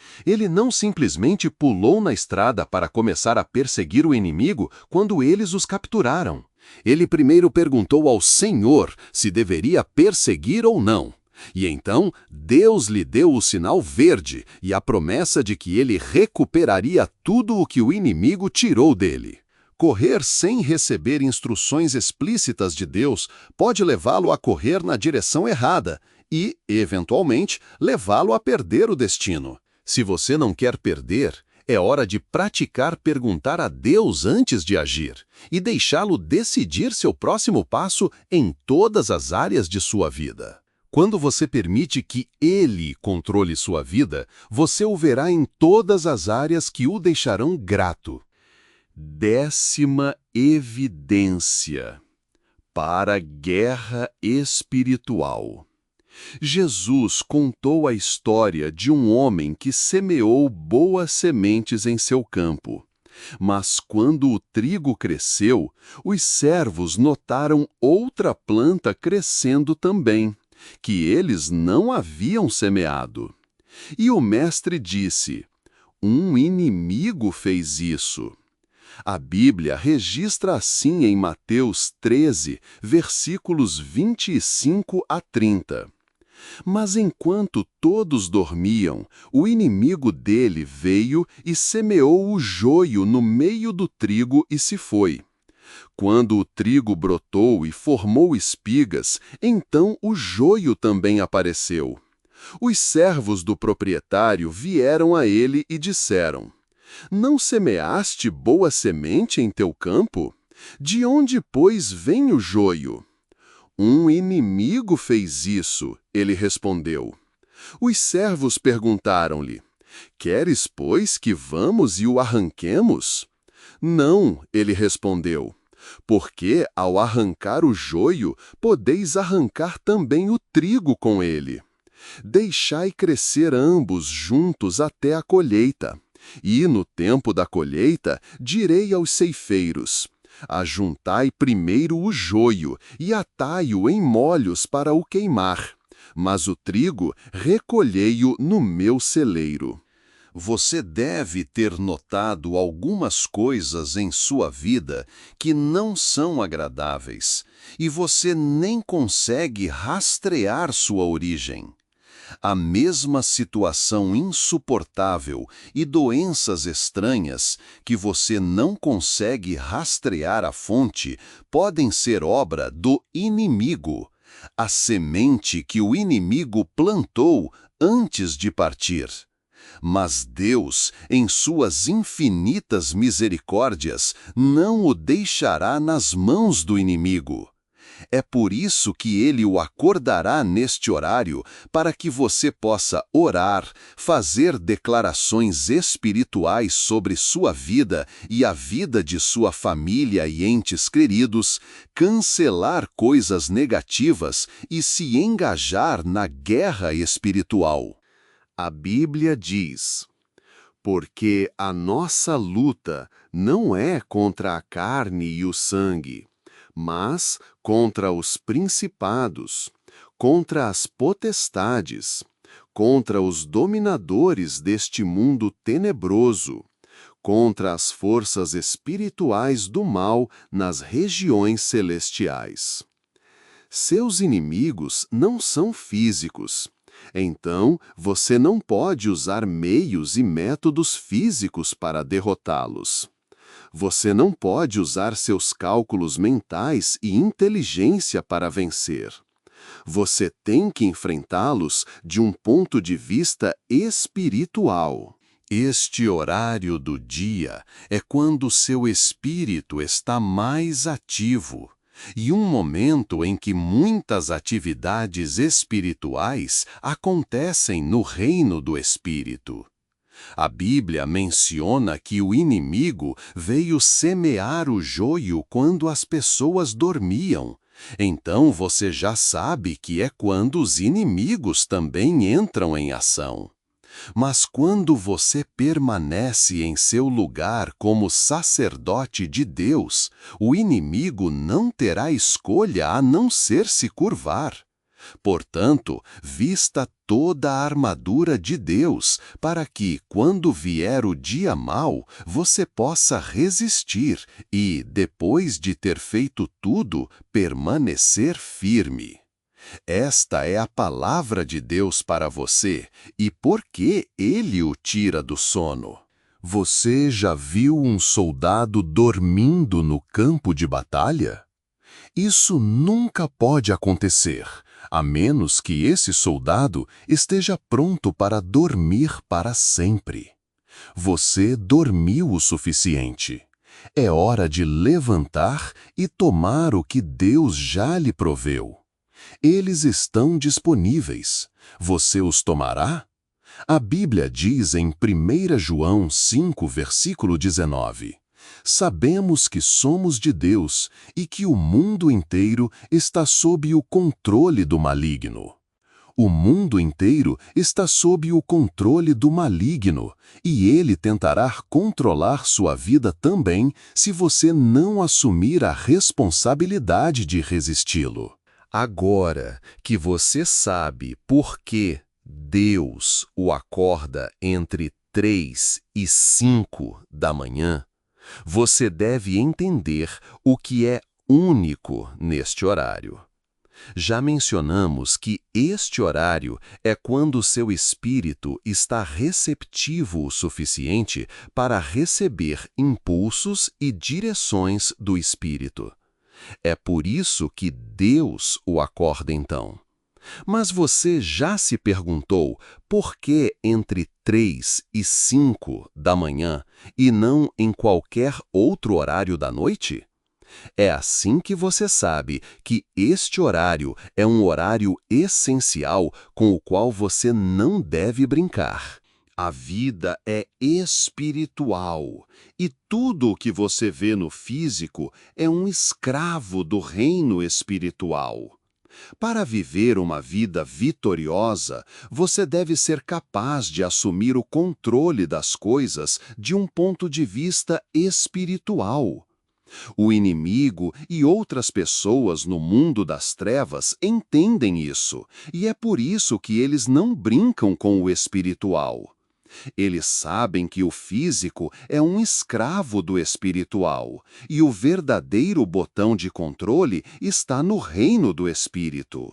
não simplesmente pulou na estrada para começar a perseguir o inimigo quando eles os capturaram. Ele primeiro perguntou ao Senhor se deveria perseguir ou não. E então, Deus lhe deu o sinal verde e a promessa de que ele recuperaria tudo o que o inimigo tirou dele. Correr sem receber instruções explícitas de Deus pode levá-lo a correr na direção errada e, eventualmente, levá-lo a perder o destino. Se você não quer perder, é hora de praticar perguntar a Deus antes de agir e deixá-lo decidir seu próximo passo em todas as áreas de sua vida. Quando você permite que Ele controle sua vida, você o verá em todas as áreas que o deixarão grato. 10ª evidência para a guerra espiritual. Jesus contou a história de um homem que semeou boas sementes em seu campo. Mas quando o trigo cresceu, os servos notaram outra planta crescendo também, que eles não haviam semeado. E o mestre disse: um inimigo fez isso. A Bíblia registra assim em Mateus 13, versículos 25 a 30. Mas enquanto todos dormiam, o inimigo dele veio e semeou o joio no meio do trigo e se foi. Quando o trigo brotou e formou espigas, então o joio também apareceu. Os servos do proprietário vieram a ele e disseram: não semeaste boa semente em teu campo? De onde, pois, vem o joio? Um inimigo fez isso, ele respondeu. Os servos perguntaram-lhe: queres, pois, que vamos e o arranquemos? Não, ele respondeu, Porque, ao arrancar o joio, podeis arrancar também o trigo com ele. Deixai crescer ambos juntos até a colheita. E, no tempo da colheita, direi aos ceifeiros: ajuntai primeiro o joio e atai-o em molhos para o queimar, mas o trigo recolhei-o no meu celeiro. Você deve ter notado algumas coisas em sua vida que não são agradáveis, e você nem consegue rastrear sua origem. A mesma situação insuportável e doenças estranhas que você não consegue rastrear a fonte podem ser obra do inimigo, a semente que o inimigo plantou antes de partir. Mas Deus, em suas infinitas misericórdias, não o deixará nas mãos do inimigo. É por isso que ele o acordará neste horário, para que você possa orar, fazer declarações espirituais sobre sua vida e a vida de sua família e entes queridos, cancelar coisas negativas e se engajar na guerra espiritual. A Bíblia diz: porque a nossa luta não é contra a carne e o sangue, mas contra os principados, contra as potestades, contra os dominadores deste mundo tenebroso, contra as forças espirituais do mal nas regiões celestiais. Seus inimigos não são físicos. Então, você não pode usar meios e métodos físicos para derrotá-los. Você não pode usar seus cálculos mentais e inteligência para vencer. Você tem que enfrentá-los de um ponto de vista espiritual. Este horário do dia é quando seu espírito está mais ativo, e um momento em que muitas atividades espirituais acontecem no reino do Espírito. A Bíblia menciona que o inimigo veio semear o joio quando as pessoas dormiam. Então você já sabe que é quando os inimigos também entram em ação. Mas quando você permanece em seu lugar como sacerdote de Deus, o inimigo não terá escolha a não ser se curvar. Portanto, vista toda a armadura de Deus, para que, quando vier o dia mau, você possa resistir e, depois de ter feito tudo, permanecer firme. Esta é a palavra de Deus para você, e por que Ele o tira do sono? Você já viu um soldado dormindo no campo de batalha? Isso nunca pode acontecer, a menos que esse soldado esteja pronto para dormir para sempre. Você dormiu o suficiente. É hora de levantar e tomar o que Deus já lhe proveu. Eles estão disponíveis. Você os tomará? A Bíblia diz em 1 João 5, versículo 19: sabemos que somos de Deus e que o mundo inteiro está sob o controle do maligno. O mundo inteiro está sob o controle do maligno, e ele tentará controlar sua vida também se você não assumir a responsabilidade de resisti-lo. Agora que você sabe por que Deus o acorda entre 3 e 5 da manhã, você deve entender o que é único neste horário. Já mencionamos que este horário é quando seu espírito está receptivo o suficiente para receber impulsos e direções do espírito. É por isso que Deus o acorda então. Mas você já se perguntou por que entre 3 e 5 da manhã e não em qualquer outro horário da noite? É assim que você sabe que este horário é um horário essencial com o qual você não deve brincar. A vida é espiritual, e tudo o que você vê no físico é um escravo do reino espiritual. Para viver uma vida vitoriosa, você deve ser capaz de assumir o controle das coisas de um ponto de vista espiritual. O inimigo e outras pessoas no mundo das trevas entendem isso, e é por isso que eles não brincam com o espiritual. Eles sabem que o físico é um escravo do espiritual, e o verdadeiro botão de controle está no reino do espírito.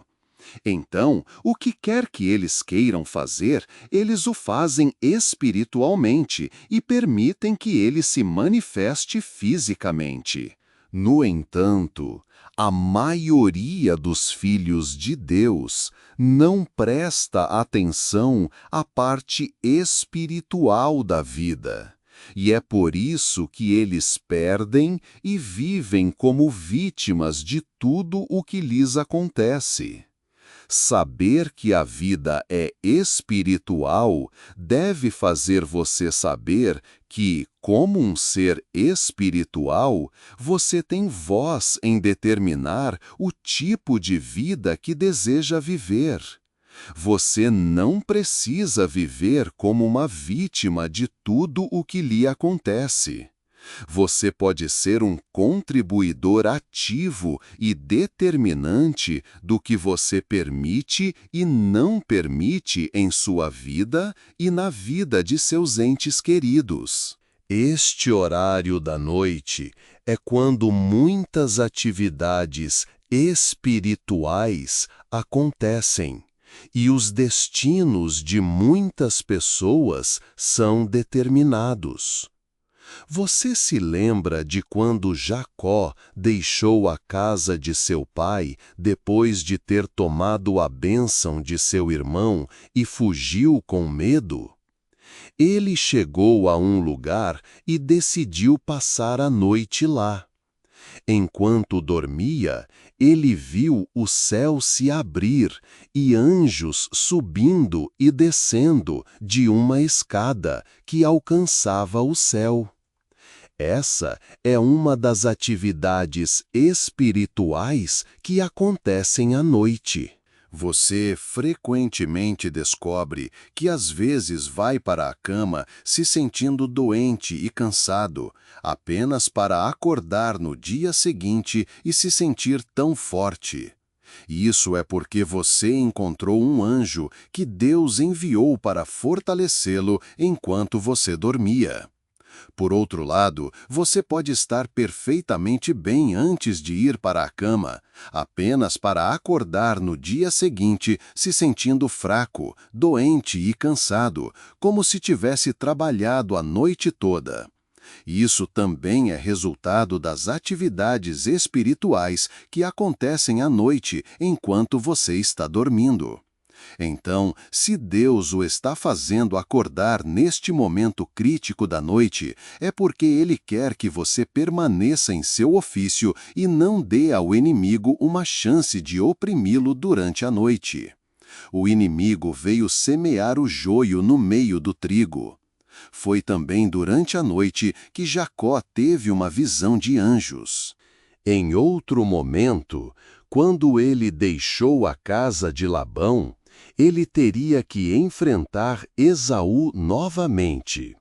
Então, o que quer que eles queiram fazer, eles o fazem espiritualmente e permitem que ele se manifeste fisicamente. No entanto, a maioria dos filhos de Deus não presta atenção à parte espiritual da vida. E é por isso que eles perdem e vivem como vítimas de tudo o que lhes acontece. Saber que a vida é espiritual deve fazer você saber que, como um ser espiritual, você tem voz em determinar o tipo de vida que deseja viver. Você não precisa viver como uma vítima de tudo o que lhe acontece. Você pode ser um contribuidor ativo e determinante do que você permite e não permite em sua vida e na vida de seus entes queridos. Este horário da noite é quando muitas atividades espirituais acontecem. E os destinos de muitas pessoas são determinados. Você se lembra de quando Jacó deixou a casa de seu pai depois de ter tomado a bênção de seu irmão e fugiu com medo? Ele chegou a um lugar e decidiu passar a noite lá. Enquanto dormia, ele viu o céu se abrir e anjos subindo e descendo de uma escada que alcançava o céu. Essa é uma das atividades espirituais que acontecem à noite. Você frequentemente descobre que às vezes vai para a cama se sentindo doente e cansado, apenas para acordar no dia seguinte e se sentir tão forte. Isso é porque você encontrou um anjo que Deus enviou para fortalecê-lo enquanto você dormia. Por outro lado, você pode estar perfeitamente bem antes de ir para a cama, apenas para acordar no dia seguinte se sentindo fraco, doente e cansado, como se tivesse trabalhado a noite toda. Isso também é resultado das atividades espirituais que acontecem à noite enquanto você está dormindo. Então, se Deus o está fazendo acordar neste momento crítico da noite, é porque Ele quer que você permaneça em seu ofício e não dê ao inimigo uma chance de oprimi-lo durante a noite. O inimigo veio semear o joio no meio do trigo. Foi também durante a noite que Jacó teve uma visão de anjos. Em outro momento, quando ele deixou a casa de Labão, ele teria que enfrentar Esaú novamente.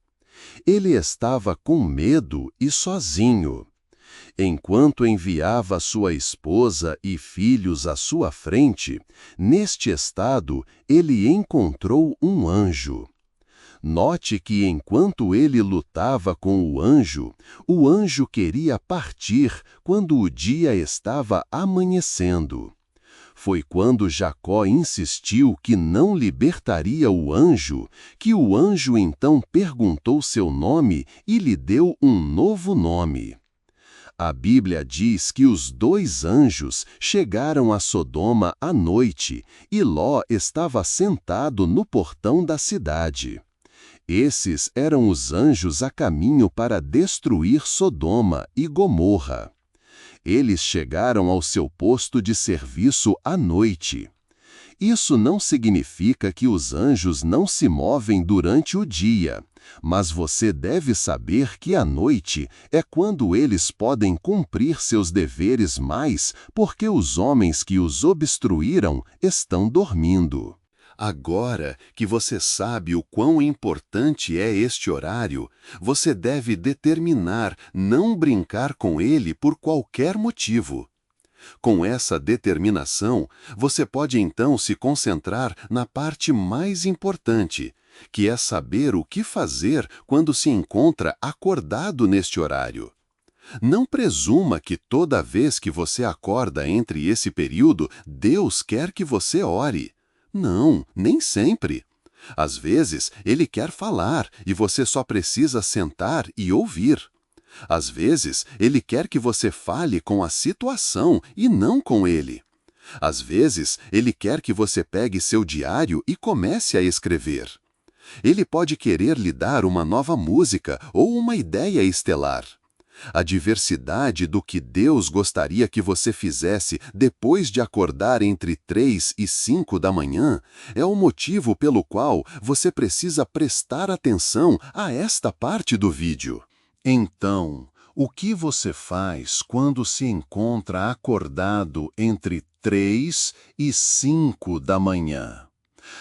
Ele estava com medo e sozinho. Enquanto enviava sua esposa e filhos à sua frente, neste estado ele encontrou um anjo. Note que enquanto ele lutava com o anjo queria partir quando o dia estava amanhecendo. Foi quando Jacó insistiu que não libertaria o anjo, que o anjo então perguntou seu nome e lhe deu um novo nome. A Bíblia diz que os dois anjos chegaram a Sodoma à noite e Ló estava sentado no portão da cidade. Esses eram os anjos a caminho para destruir Sodoma e Gomorra. Eles chegaram ao seu posto de serviço à noite. Isso não significa que os anjos não se movem durante o dia, mas você deve saber que à noite é quando eles podem cumprir seus deveres mais, porque os homens que os obstruíram estão dormindo. Agora que você sabe o quão importante é este horário, você deve determinar não brincar com ele por qualquer motivo. Com essa determinação, você pode então se concentrar na parte mais importante, que é saber o que fazer quando se encontra acordado neste horário. Não presuma que toda vez que você acorda entre esse período, Deus quer que você ore. Não, nem sempre. Às vezes, Ele quer falar e você só precisa sentar e ouvir. Às vezes, Ele quer que você fale com a situação e não com Ele. Às vezes, Ele quer que você pegue seu diário e comece a escrever. Ele pode querer lhe dar uma nova música ou uma ideia estelar. A diversidade do que Deus gostaria que você fizesse depois de acordar entre 3 e 5 da manhã é o motivo pelo qual você precisa prestar atenção a esta parte do vídeo. Então, o que você faz quando se encontra acordado entre 3 e 5 da manhã?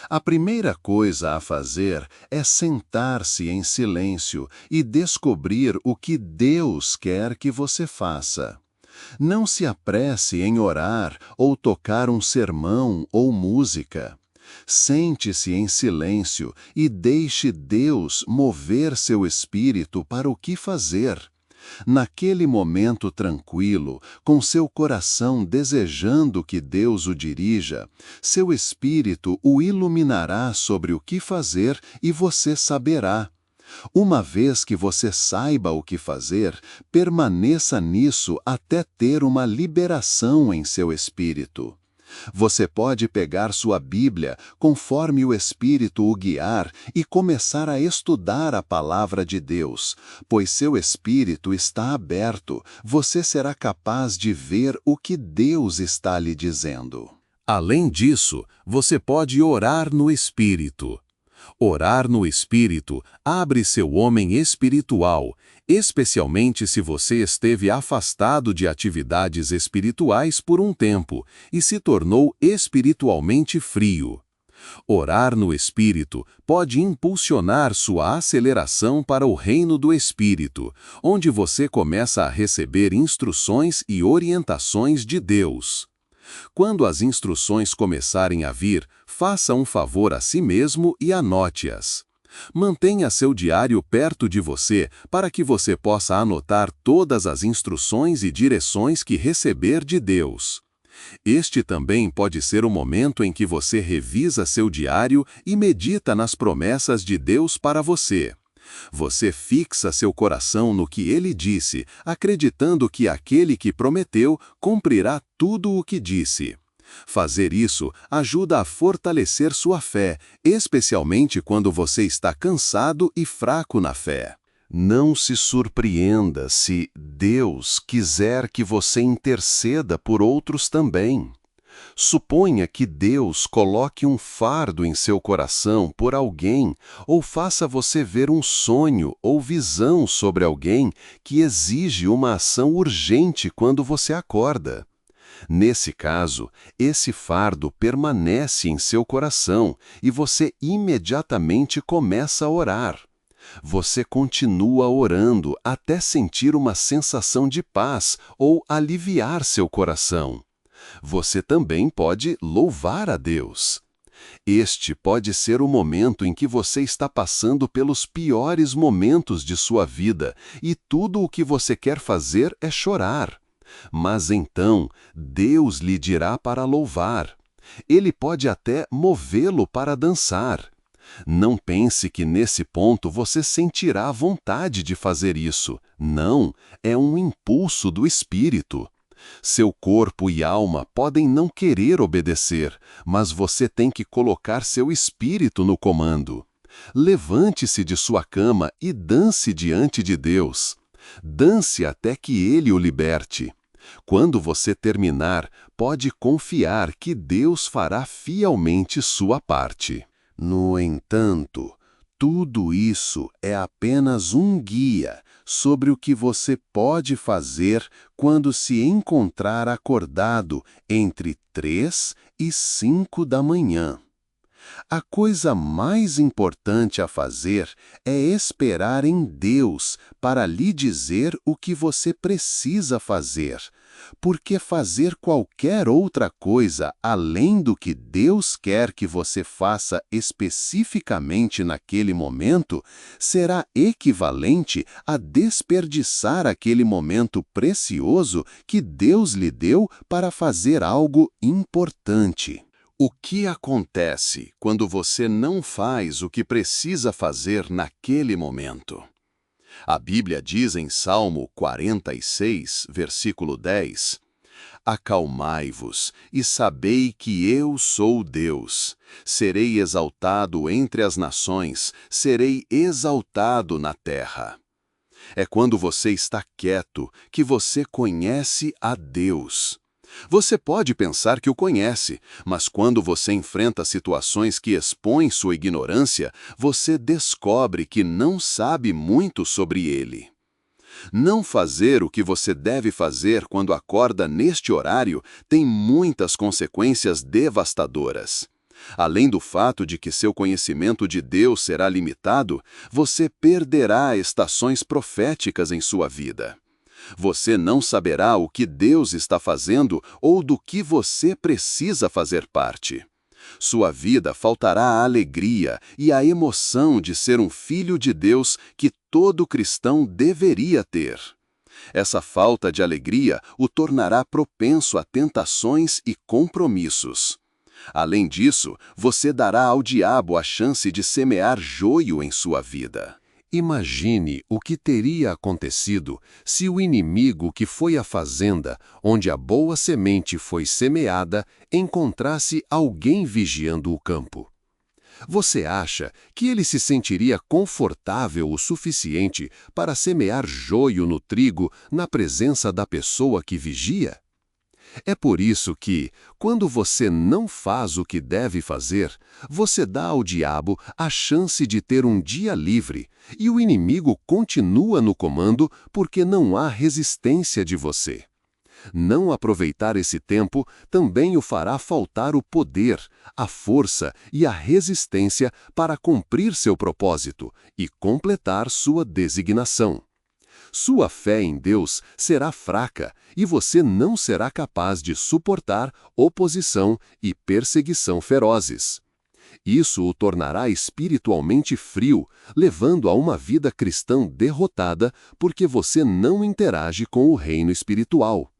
A primeira coisa a fazer é sentar-se em silêncio e descobrir o que Deus quer que você faça. Não se apresse em orar ou tocar um sermão ou música. Sente-se em silêncio e deixe Deus mover seu espírito para o que fazer. Naquele momento tranquilo, com seu coração desejando que Deus o dirija, seu espírito o iluminará sobre o que fazer e você saberá. Uma vez que você saiba o que fazer, permaneça nisso até ter uma liberação em seu espírito. Você pode pegar sua Bíblia, conforme o Espírito o guiar, e começar a estudar a Palavra de Deus, pois seu espírito está aberto, você será capaz de ver o que Deus está lhe dizendo. Além disso, você pode orar no Espírito. Orar no Espírito abre seu homem espiritual, especialmente se você esteve afastado de atividades espirituais por um tempo e se tornou espiritualmente frio. Orar no Espírito pode impulsionar sua aceleração para o reino do Espírito, onde você começa a receber instruções e orientações de Deus. Quando as instruções começarem a vir, faça um favor a si mesmo e anote-as. Mantenha seu diário perto de você para que você possa anotar todas as instruções e direções que receber de Deus. Este também pode ser o momento em que você revisa seu diário e medita nas promessas de Deus para você. Você fixa seu coração no que ele disse, acreditando que aquele que prometeu cumprirá tudo o que disse. Fazer isso ajuda a fortalecer sua fé, especialmente quando você está cansado e fraco na fé. Não se surpreenda se Deus quiser que você interceda por outros também. Suponha que Deus coloque um fardo em seu coração por alguém ou faça você ver um sonho ou visão sobre alguém que exige uma ação urgente quando você acorda. Nesse caso, esse fardo permanece em seu coração e você imediatamente começa a orar. Você continua orando até sentir uma sensação de paz ou aliviar seu coração. Você também pode louvar a Deus. Este pode ser o momento em que você está passando pelos piores momentos de sua vida e tudo o que você quer fazer é chorar. Mas então, Deus lhe dirá para louvar. Ele pode até movê-lo para dançar. Não pense que nesse ponto você sentirá vontade de fazer isso. Não, é um impulso do Espírito. Seu corpo e alma podem não querer obedecer, mas você tem que colocar seu espírito no comando. Levante-se de sua cama e dance diante de Deus. Dance até que Ele o liberte. Quando você terminar, pode confiar que Deus fará fielmente sua parte. No entanto, tudo isso é apenas um guia sobre o que você pode fazer quando se encontrar acordado entre 3 e 5 da manhã. A coisa mais importante a fazer é esperar em Deus para lhe dizer o que você precisa fazer, porque fazer qualquer outra coisa além do que Deus quer que você faça especificamente naquele momento será equivalente a desperdiçar aquele momento precioso que Deus lhe deu para fazer algo importante. O que acontece quando você não faz o que precisa fazer naquele momento? A Bíblia diz em Salmo 46, versículo 10, Acalmai-vos e sabei que eu sou Deus. Serei exaltado entre as nações, serei exaltado na terra. É quando você está quieto que você conhece a Deus. Você pode pensar que o conhece, mas quando você enfrenta situações que expõem sua ignorância, você descobre que não sabe muito sobre ele. Não fazer o que você deve fazer quando acorda neste horário tem muitas consequências devastadoras. Além do fato de que seu conhecimento de Deus será limitado, você perderá estações proféticas em sua vida. Você não saberá o que Deus está fazendo ou do que você precisa fazer parte. Sua vida faltará a alegria e a emoção de ser um filho de Deus que todo cristão deveria ter. Essa falta de alegria o tornará propenso a tentações e compromissos. Além disso, você dará ao diabo a chance de semear joio em sua vida. Imagine o que teria acontecido se o inimigo que foi à fazenda, onde a boa semente foi semeada, encontrasse alguém vigiando o campo. Você acha que ele se sentiria confortável o suficiente para semear joio no trigo na presença da pessoa que vigia? É por isso que, quando você não faz o que deve fazer, você dá ao diabo a chance de ter um dia livre, e o inimigo continua no comando porque não há resistência de você. Não aproveitar esse tempo também o fará faltar o poder, a força e a resistência para cumprir seu propósito e completar sua designação. Sua fé em Deus será fraca e você não será capaz de suportar oposição e perseguição ferozes. Isso o tornará espiritualmente frio, levando a uma vida cristã derrotada porque você não interage com o reino espiritual.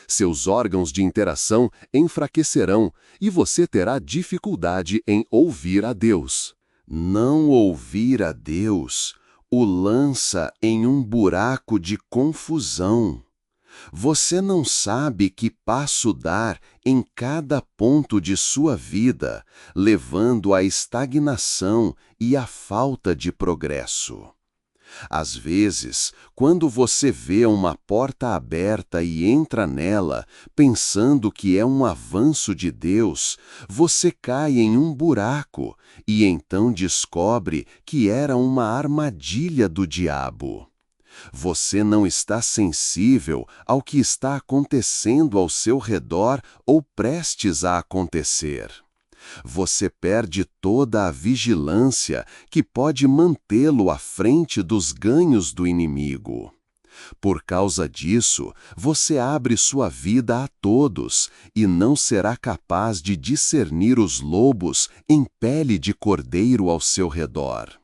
Seus órgãos de interação enfraquecerão e você terá dificuldade em ouvir a Deus. Não ouvir a Deus o lança em um buraco de confusão. Você não sabe que passo dar em cada ponto de sua vida, levando à estagnação e à falta de progresso. Às vezes, quando você vê uma porta aberta e entra nela, pensando que é um avanço de Deus, você cai em um buraco e então descobre que era uma armadilha do diabo. Você não está sensível ao que está acontecendo ao seu redor ou prestes a acontecer. Você perde toda a vigilância que pode mantê-lo à frente dos ganhos do inimigo. Por causa disso, você abre sua vida a todos e não será capaz de discernir os lobos em pele de cordeiro ao seu redor.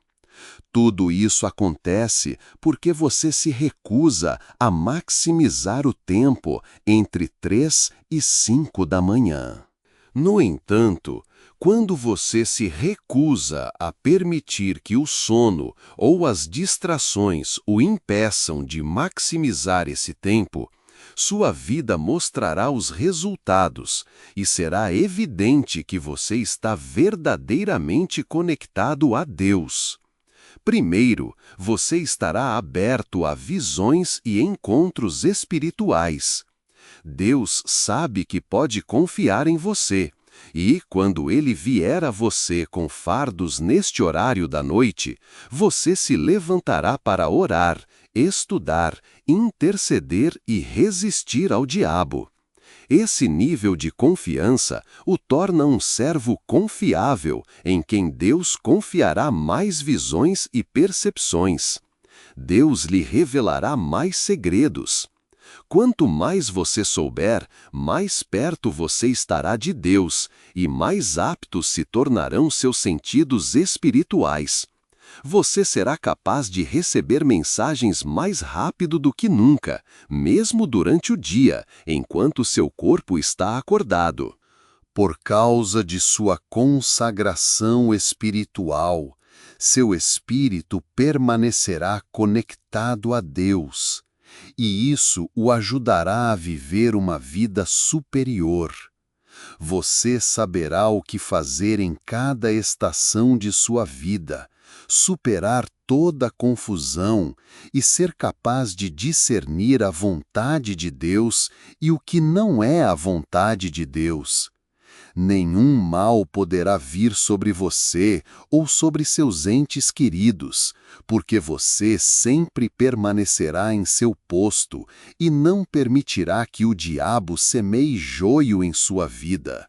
Tudo isso acontece porque você se recusa a maximizar o tempo entre 3 e 5 da manhã. No entanto, quando você se recusa a permitir que o sono ou as distrações o impeçam de maximizar esse tempo, sua vida mostrará os resultados e será evidente que você está verdadeiramente conectado a Deus. Primeiro, você estará aberto a visões e encontros espirituais. Deus sabe que pode confiar em você. E, quando ele vier a você com fardos neste horário da noite, você se levantará para orar, estudar, interceder e resistir ao diabo. Esse nível de confiança o torna um servo confiável, em quem Deus confiará mais visões e percepções. Deus lhe revelará mais segredos. Quanto mais você souber, mais perto você estará de Deus e mais aptos se tornarão seus sentidos espirituais. Você será capaz de receber mensagens mais rápido do que nunca, mesmo durante o dia, enquanto seu corpo está acordado. Por causa de sua consagração espiritual, seu espírito permanecerá conectado a Deus, e isso o ajudará a viver uma vida superior. Você saberá o que fazer em cada estação de sua vida, superar toda a confusão e ser capaz de discernir a vontade de Deus e o que não é a vontade de Deus. Nenhum mal poderá vir sobre você ou sobre seus entes queridos, porque você sempre permanecerá em seu posto e não permitirá que o diabo semeie joio em sua vida.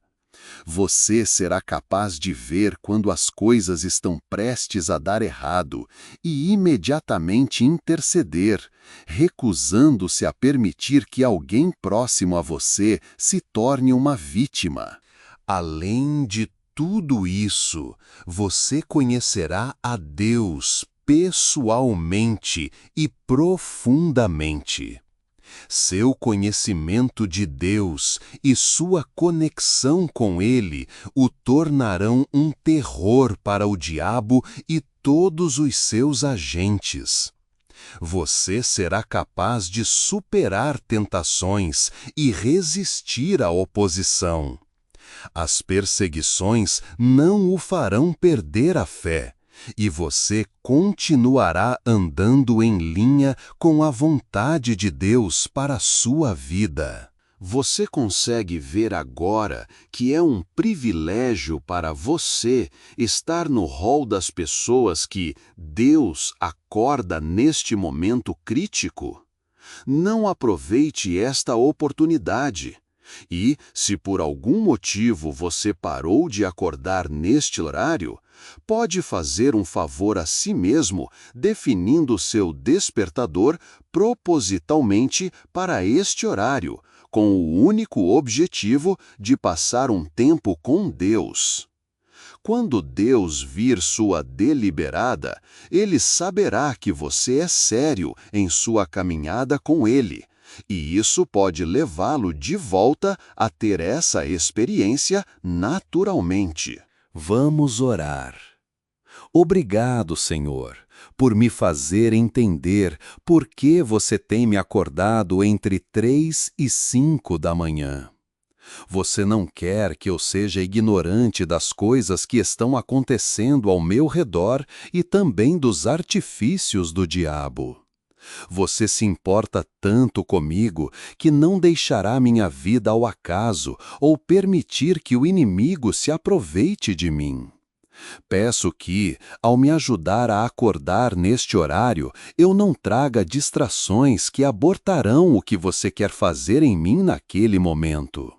Você será capaz de ver quando as coisas estão prestes a dar errado e imediatamente interceder, recusando-se a permitir que alguém próximo a você se torne uma vítima. Além de tudo isso, você conhecerá a Deus pessoalmente e profundamente. Seu conhecimento de Deus e sua conexão com Ele o tornarão um terror para o diabo e todos os seus agentes. Você será capaz de superar tentações e resistir à oposição. As perseguições não o farão perder a fé, e você continuará andando em linha com a vontade de Deus para a sua vida. Você consegue ver agora que é um privilégio para você estar no rol das pessoas que Deus acorda neste momento crítico? Não aproveite esta oportunidade. E, se por algum motivo você parou de acordar neste horário, pode fazer um favor a si mesmo definindo seu despertador propositalmente para este horário, com o único objetivo de passar um tempo com Deus. Quando Deus vir sua deliberada, Ele saberá que você é sério em sua caminhada com Ele. E isso pode levá-lo de volta a ter essa experiência naturalmente. Vamos orar. Obrigado, Senhor, por me fazer entender por que você tem me acordado entre 3 e 5 da manhã. Você não quer que eu seja ignorante das coisas que estão acontecendo ao meu redor e também dos artifícios do diabo. Você se importa tanto comigo que não deixará minha vida ao acaso ou permitir que o inimigo se aproveite de mim. Peço que, ao me ajudar a acordar neste horário, eu não traga distrações que abortarão o que você quer fazer em mim naquele momento.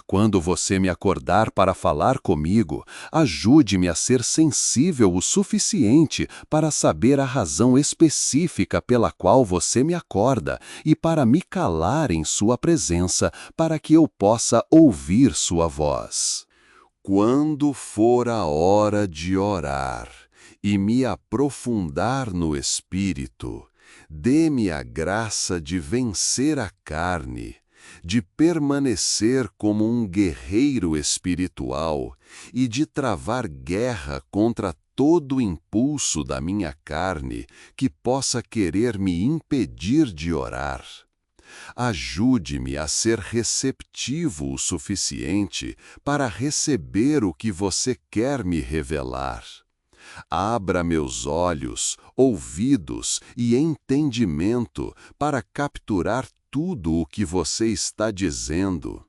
Quando você me acordar para falar comigo, ajude-me a ser sensível o suficiente para saber a razão específica pela qual você me acorda e para me calar em sua presença para que eu possa ouvir sua voz. Quando for a hora de orar e me aprofundar no Espírito, dê-me a graça de vencer a carne, de permanecer como um guerreiro espiritual e de travar guerra contra todo impulso da minha carne que possa querer me impedir de orar. Ajude-me a ser receptivo o suficiente para receber o que você quer me revelar. Abra meus olhos, ouvidos e entendimento para capturar tudo o que você está dizendo.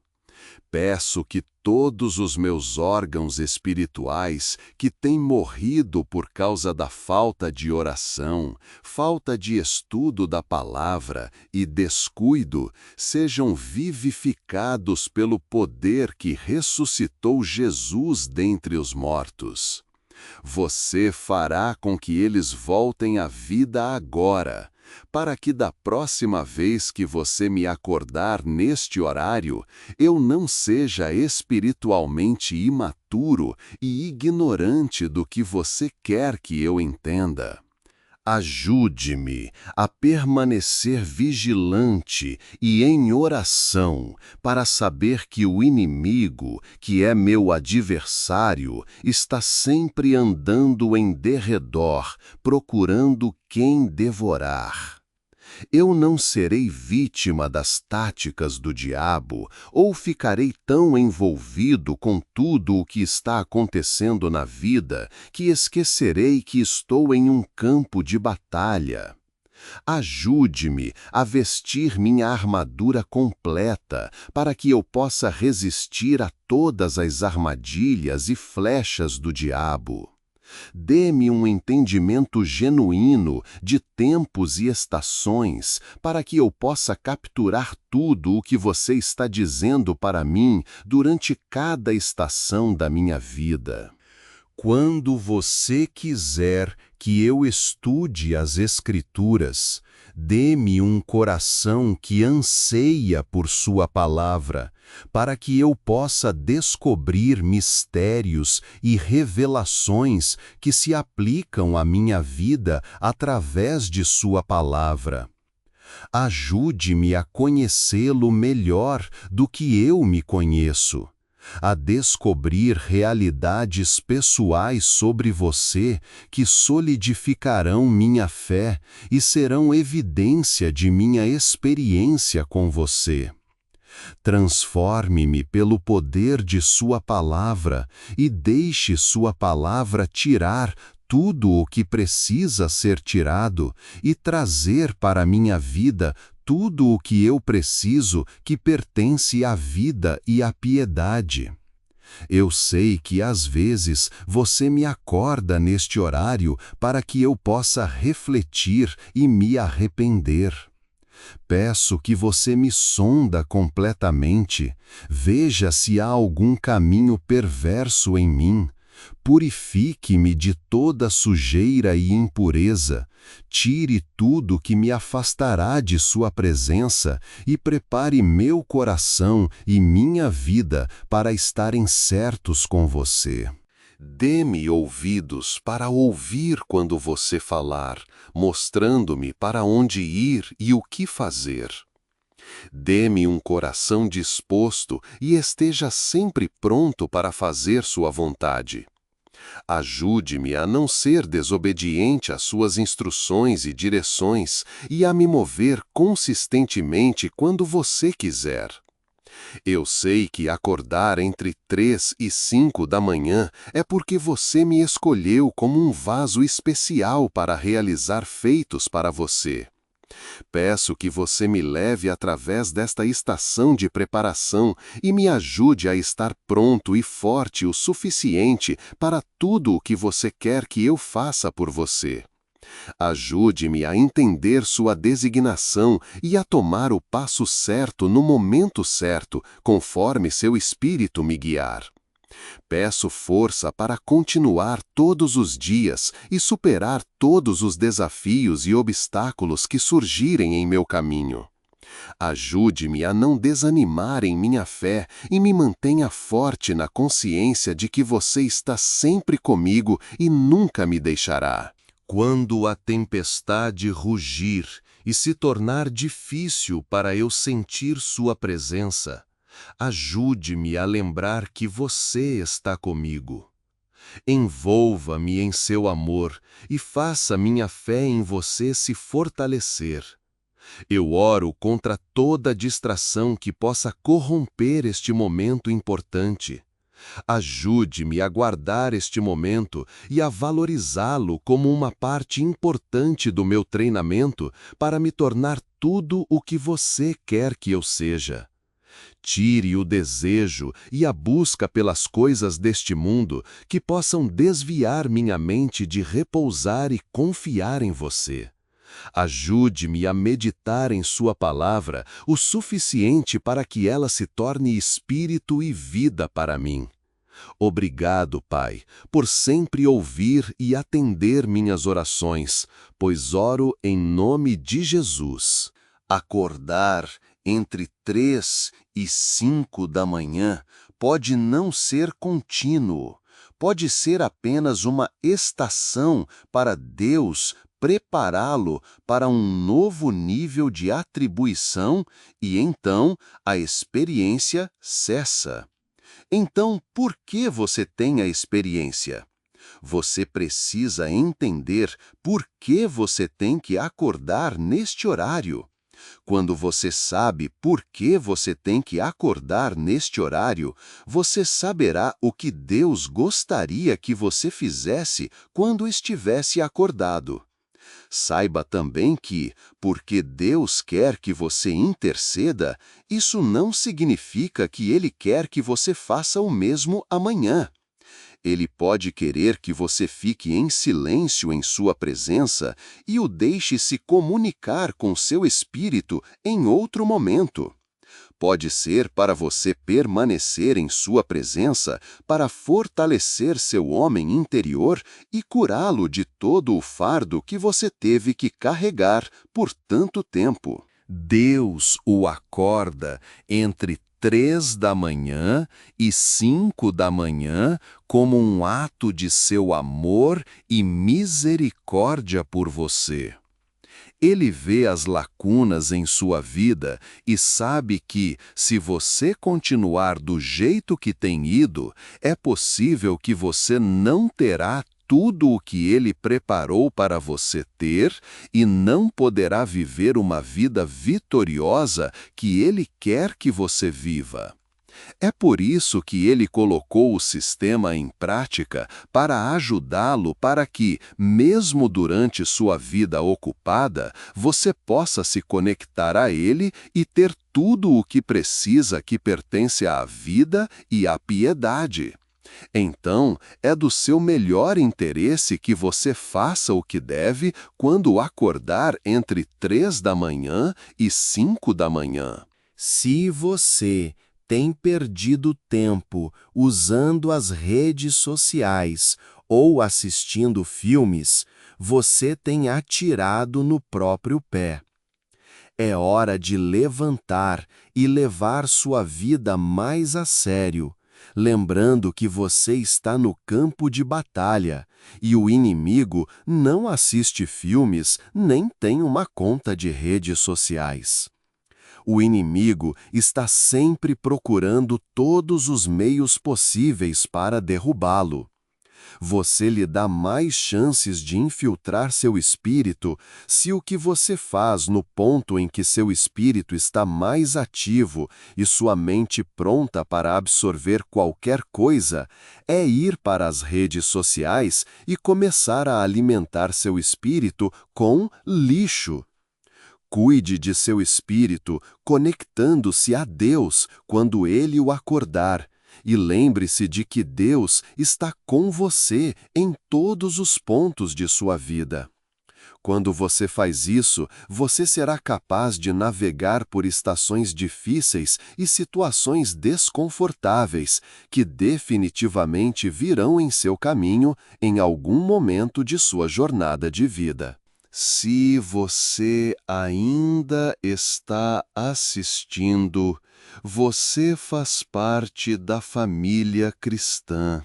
Peço que todos os meus órgãos espirituais que têm morrido por causa da falta de oração, falta de estudo da palavra e descuido, sejam vivificados pelo poder que ressuscitou Jesus dentre os mortos. Você fará com que eles voltem à vida agora, para que da próxima vez que você me acordar neste horário, eu não seja espiritualmente imaturo e ignorante do que você quer que eu entenda. Ajude-me a permanecer vigilante e em oração para saber que o inimigo, que é meu adversário, está sempre andando em derredor, procurando quem devorar. Eu não serei vítima das táticas do diabo ou ficarei tão envolvido com tudo o que está acontecendo na vida que esquecerei que estou em um campo de batalha. Ajude-me a vestir minha armadura completa para que eu possa resistir a todas as armadilhas e flechas do diabo. Dê-me um entendimento genuíno de tempos e estações, para que eu possa capturar tudo o que você está dizendo para mim durante cada estação da minha vida. Quando você quiser que eu estude as Escrituras, dê-me um coração que anseia por sua palavra, para que eu possa descobrir mistérios e revelações que se aplicam à minha vida através de sua palavra. Ajude-me a conhecê-lo melhor do que eu me conheço, a descobrir realidades pessoais sobre você que solidificarão minha fé e serão evidência de minha experiência com você. Transforme-me pelo poder de sua palavra e deixe sua palavra tirar tudo o que precisa ser tirado e trazer para minha vida tudo o que eu preciso que pertence à vida e à piedade. Eu sei que às vezes você me acorda neste horário para que eu possa refletir e me arrepender. Peço que você me sonda completamente, veja se há algum caminho perverso em mim. Purifique-me de toda sujeira e impureza, tire tudo que me afastará de sua presença e prepare meu coração e minha vida para estarem certos com você. Dê-me ouvidos para ouvir quando você falar, mostrando-me para onde ir e o que fazer. Dê-me um coração disposto e esteja sempre pronto para fazer sua vontade. Ajude-me a não ser desobediente às suas instruções e direções e a me mover consistentemente quando você quiser. Eu sei que acordar entre 3 e 5 da manhã é porque você me escolheu como um vaso especial para realizar feitos para você. Peço que você me leve através desta estação de preparação e me ajude a estar pronto e forte o suficiente para tudo o que você quer que eu faça por você. Ajude-me a entender sua designação e a tomar o passo certo no momento certo, conforme seu espírito me guiar. Peço força para continuar todos os dias e superar todos os desafios e obstáculos que surgirem em meu caminho. Ajude-me a não desanimar em minha fé e me mantenha forte na consciência de que você está sempre comigo e nunca me deixará. Quando a tempestade rugir e se tornar difícil para eu sentir sua presença, ajude-me a lembrar que você está comigo. Envolva-me em seu amor e faça minha fé em você se fortalecer. Eu oro contra toda distração que possa corromper este momento importante. Ajude-me a guardar este momento e a valorizá-lo como uma parte importante do meu treinamento para me tornar tudo o que você quer que eu seja. Tire o desejo e a busca pelas coisas deste mundo que possam desviar minha mente de repousar e confiar em você. Ajude-me a meditar em sua palavra o suficiente para que ela se torne espírito e vida para mim. Obrigado, Pai, por sempre ouvir e atender minhas orações, pois oro em nome de Jesus. Acordar entre 3 e 5 da manhã pode não ser contínuo, pode ser apenas uma estação para Deus prepará-lo para um novo nível de atribuição e então a experiência cessa. Então, por que você tem a experiência? Você precisa entender por que você tem que acordar neste horário. Quando você sabe por que você tem que acordar neste horário, você saberá o que Deus gostaria que você fizesse quando estivesse acordado. Saiba também que, porque Deus quer que você interceda, isso não significa que Ele quer que você faça o mesmo amanhã. Ele pode querer que você fique em silêncio em sua presença e o deixe se comunicar com seu espírito em outro momento. Pode ser para você permanecer em sua presença, para fortalecer seu homem interior e curá-lo de todo o fardo que você teve que carregar por tanto tempo. Deus o acorda entre 3 da manhã e 5 da manhã como um ato de seu amor e misericórdia por você. Ele vê as lacunas em sua vida e sabe que, se você continuar do jeito que tem ido, é possível que você não terá tudo o que Ele preparou para você ter e não poderá viver uma vida vitoriosa que Ele quer que você viva. É por isso que ele colocou o sistema em prática para ajudá-lo para que, mesmo durante sua vida ocupada, você possa se conectar a ele e ter tudo o que precisa que pertence à vida e à piedade. Então, é do seu melhor interesse que você faça o que deve quando acordar entre 3 da manhã e 5 da manhã. Se você tem perdido tempo usando as redes sociais ou assistindo filmes, você tem atirado no próprio pé. É hora de levantar e levar sua vida mais a sério, lembrando que você está no campo de batalha e o inimigo não assiste filmes nem tem uma conta de redes sociais. O inimigo está sempre procurando todos os meios possíveis para derrubá-lo. Você lhe dá mais chances de infiltrar seu espírito se o que você faz no ponto em que seu espírito está mais ativo e sua mente pronta para absorver qualquer coisa é ir para as redes sociais e começar a alimentar seu espírito com lixo. Cuide de seu espírito, conectando-se a Deus quando ele o acordar, e lembre-se de que Deus está com você em todos os pontos de sua vida. Quando você faz isso, você será capaz de navegar por estações difíceis e situações desconfortáveis que definitivamente virão em seu caminho em algum momento de sua jornada de vida. Se você ainda está assistindo, você faz parte da família cristã.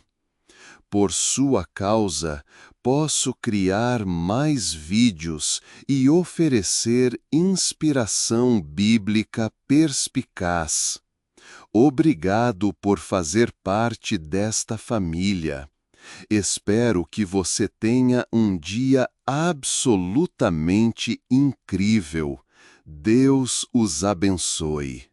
Por sua causa, posso criar mais vídeos e oferecer inspiração bíblica perspicaz. Obrigado por fazer parte desta família. Espero que você tenha um dia absolutamente incrível. Deus os abençoe.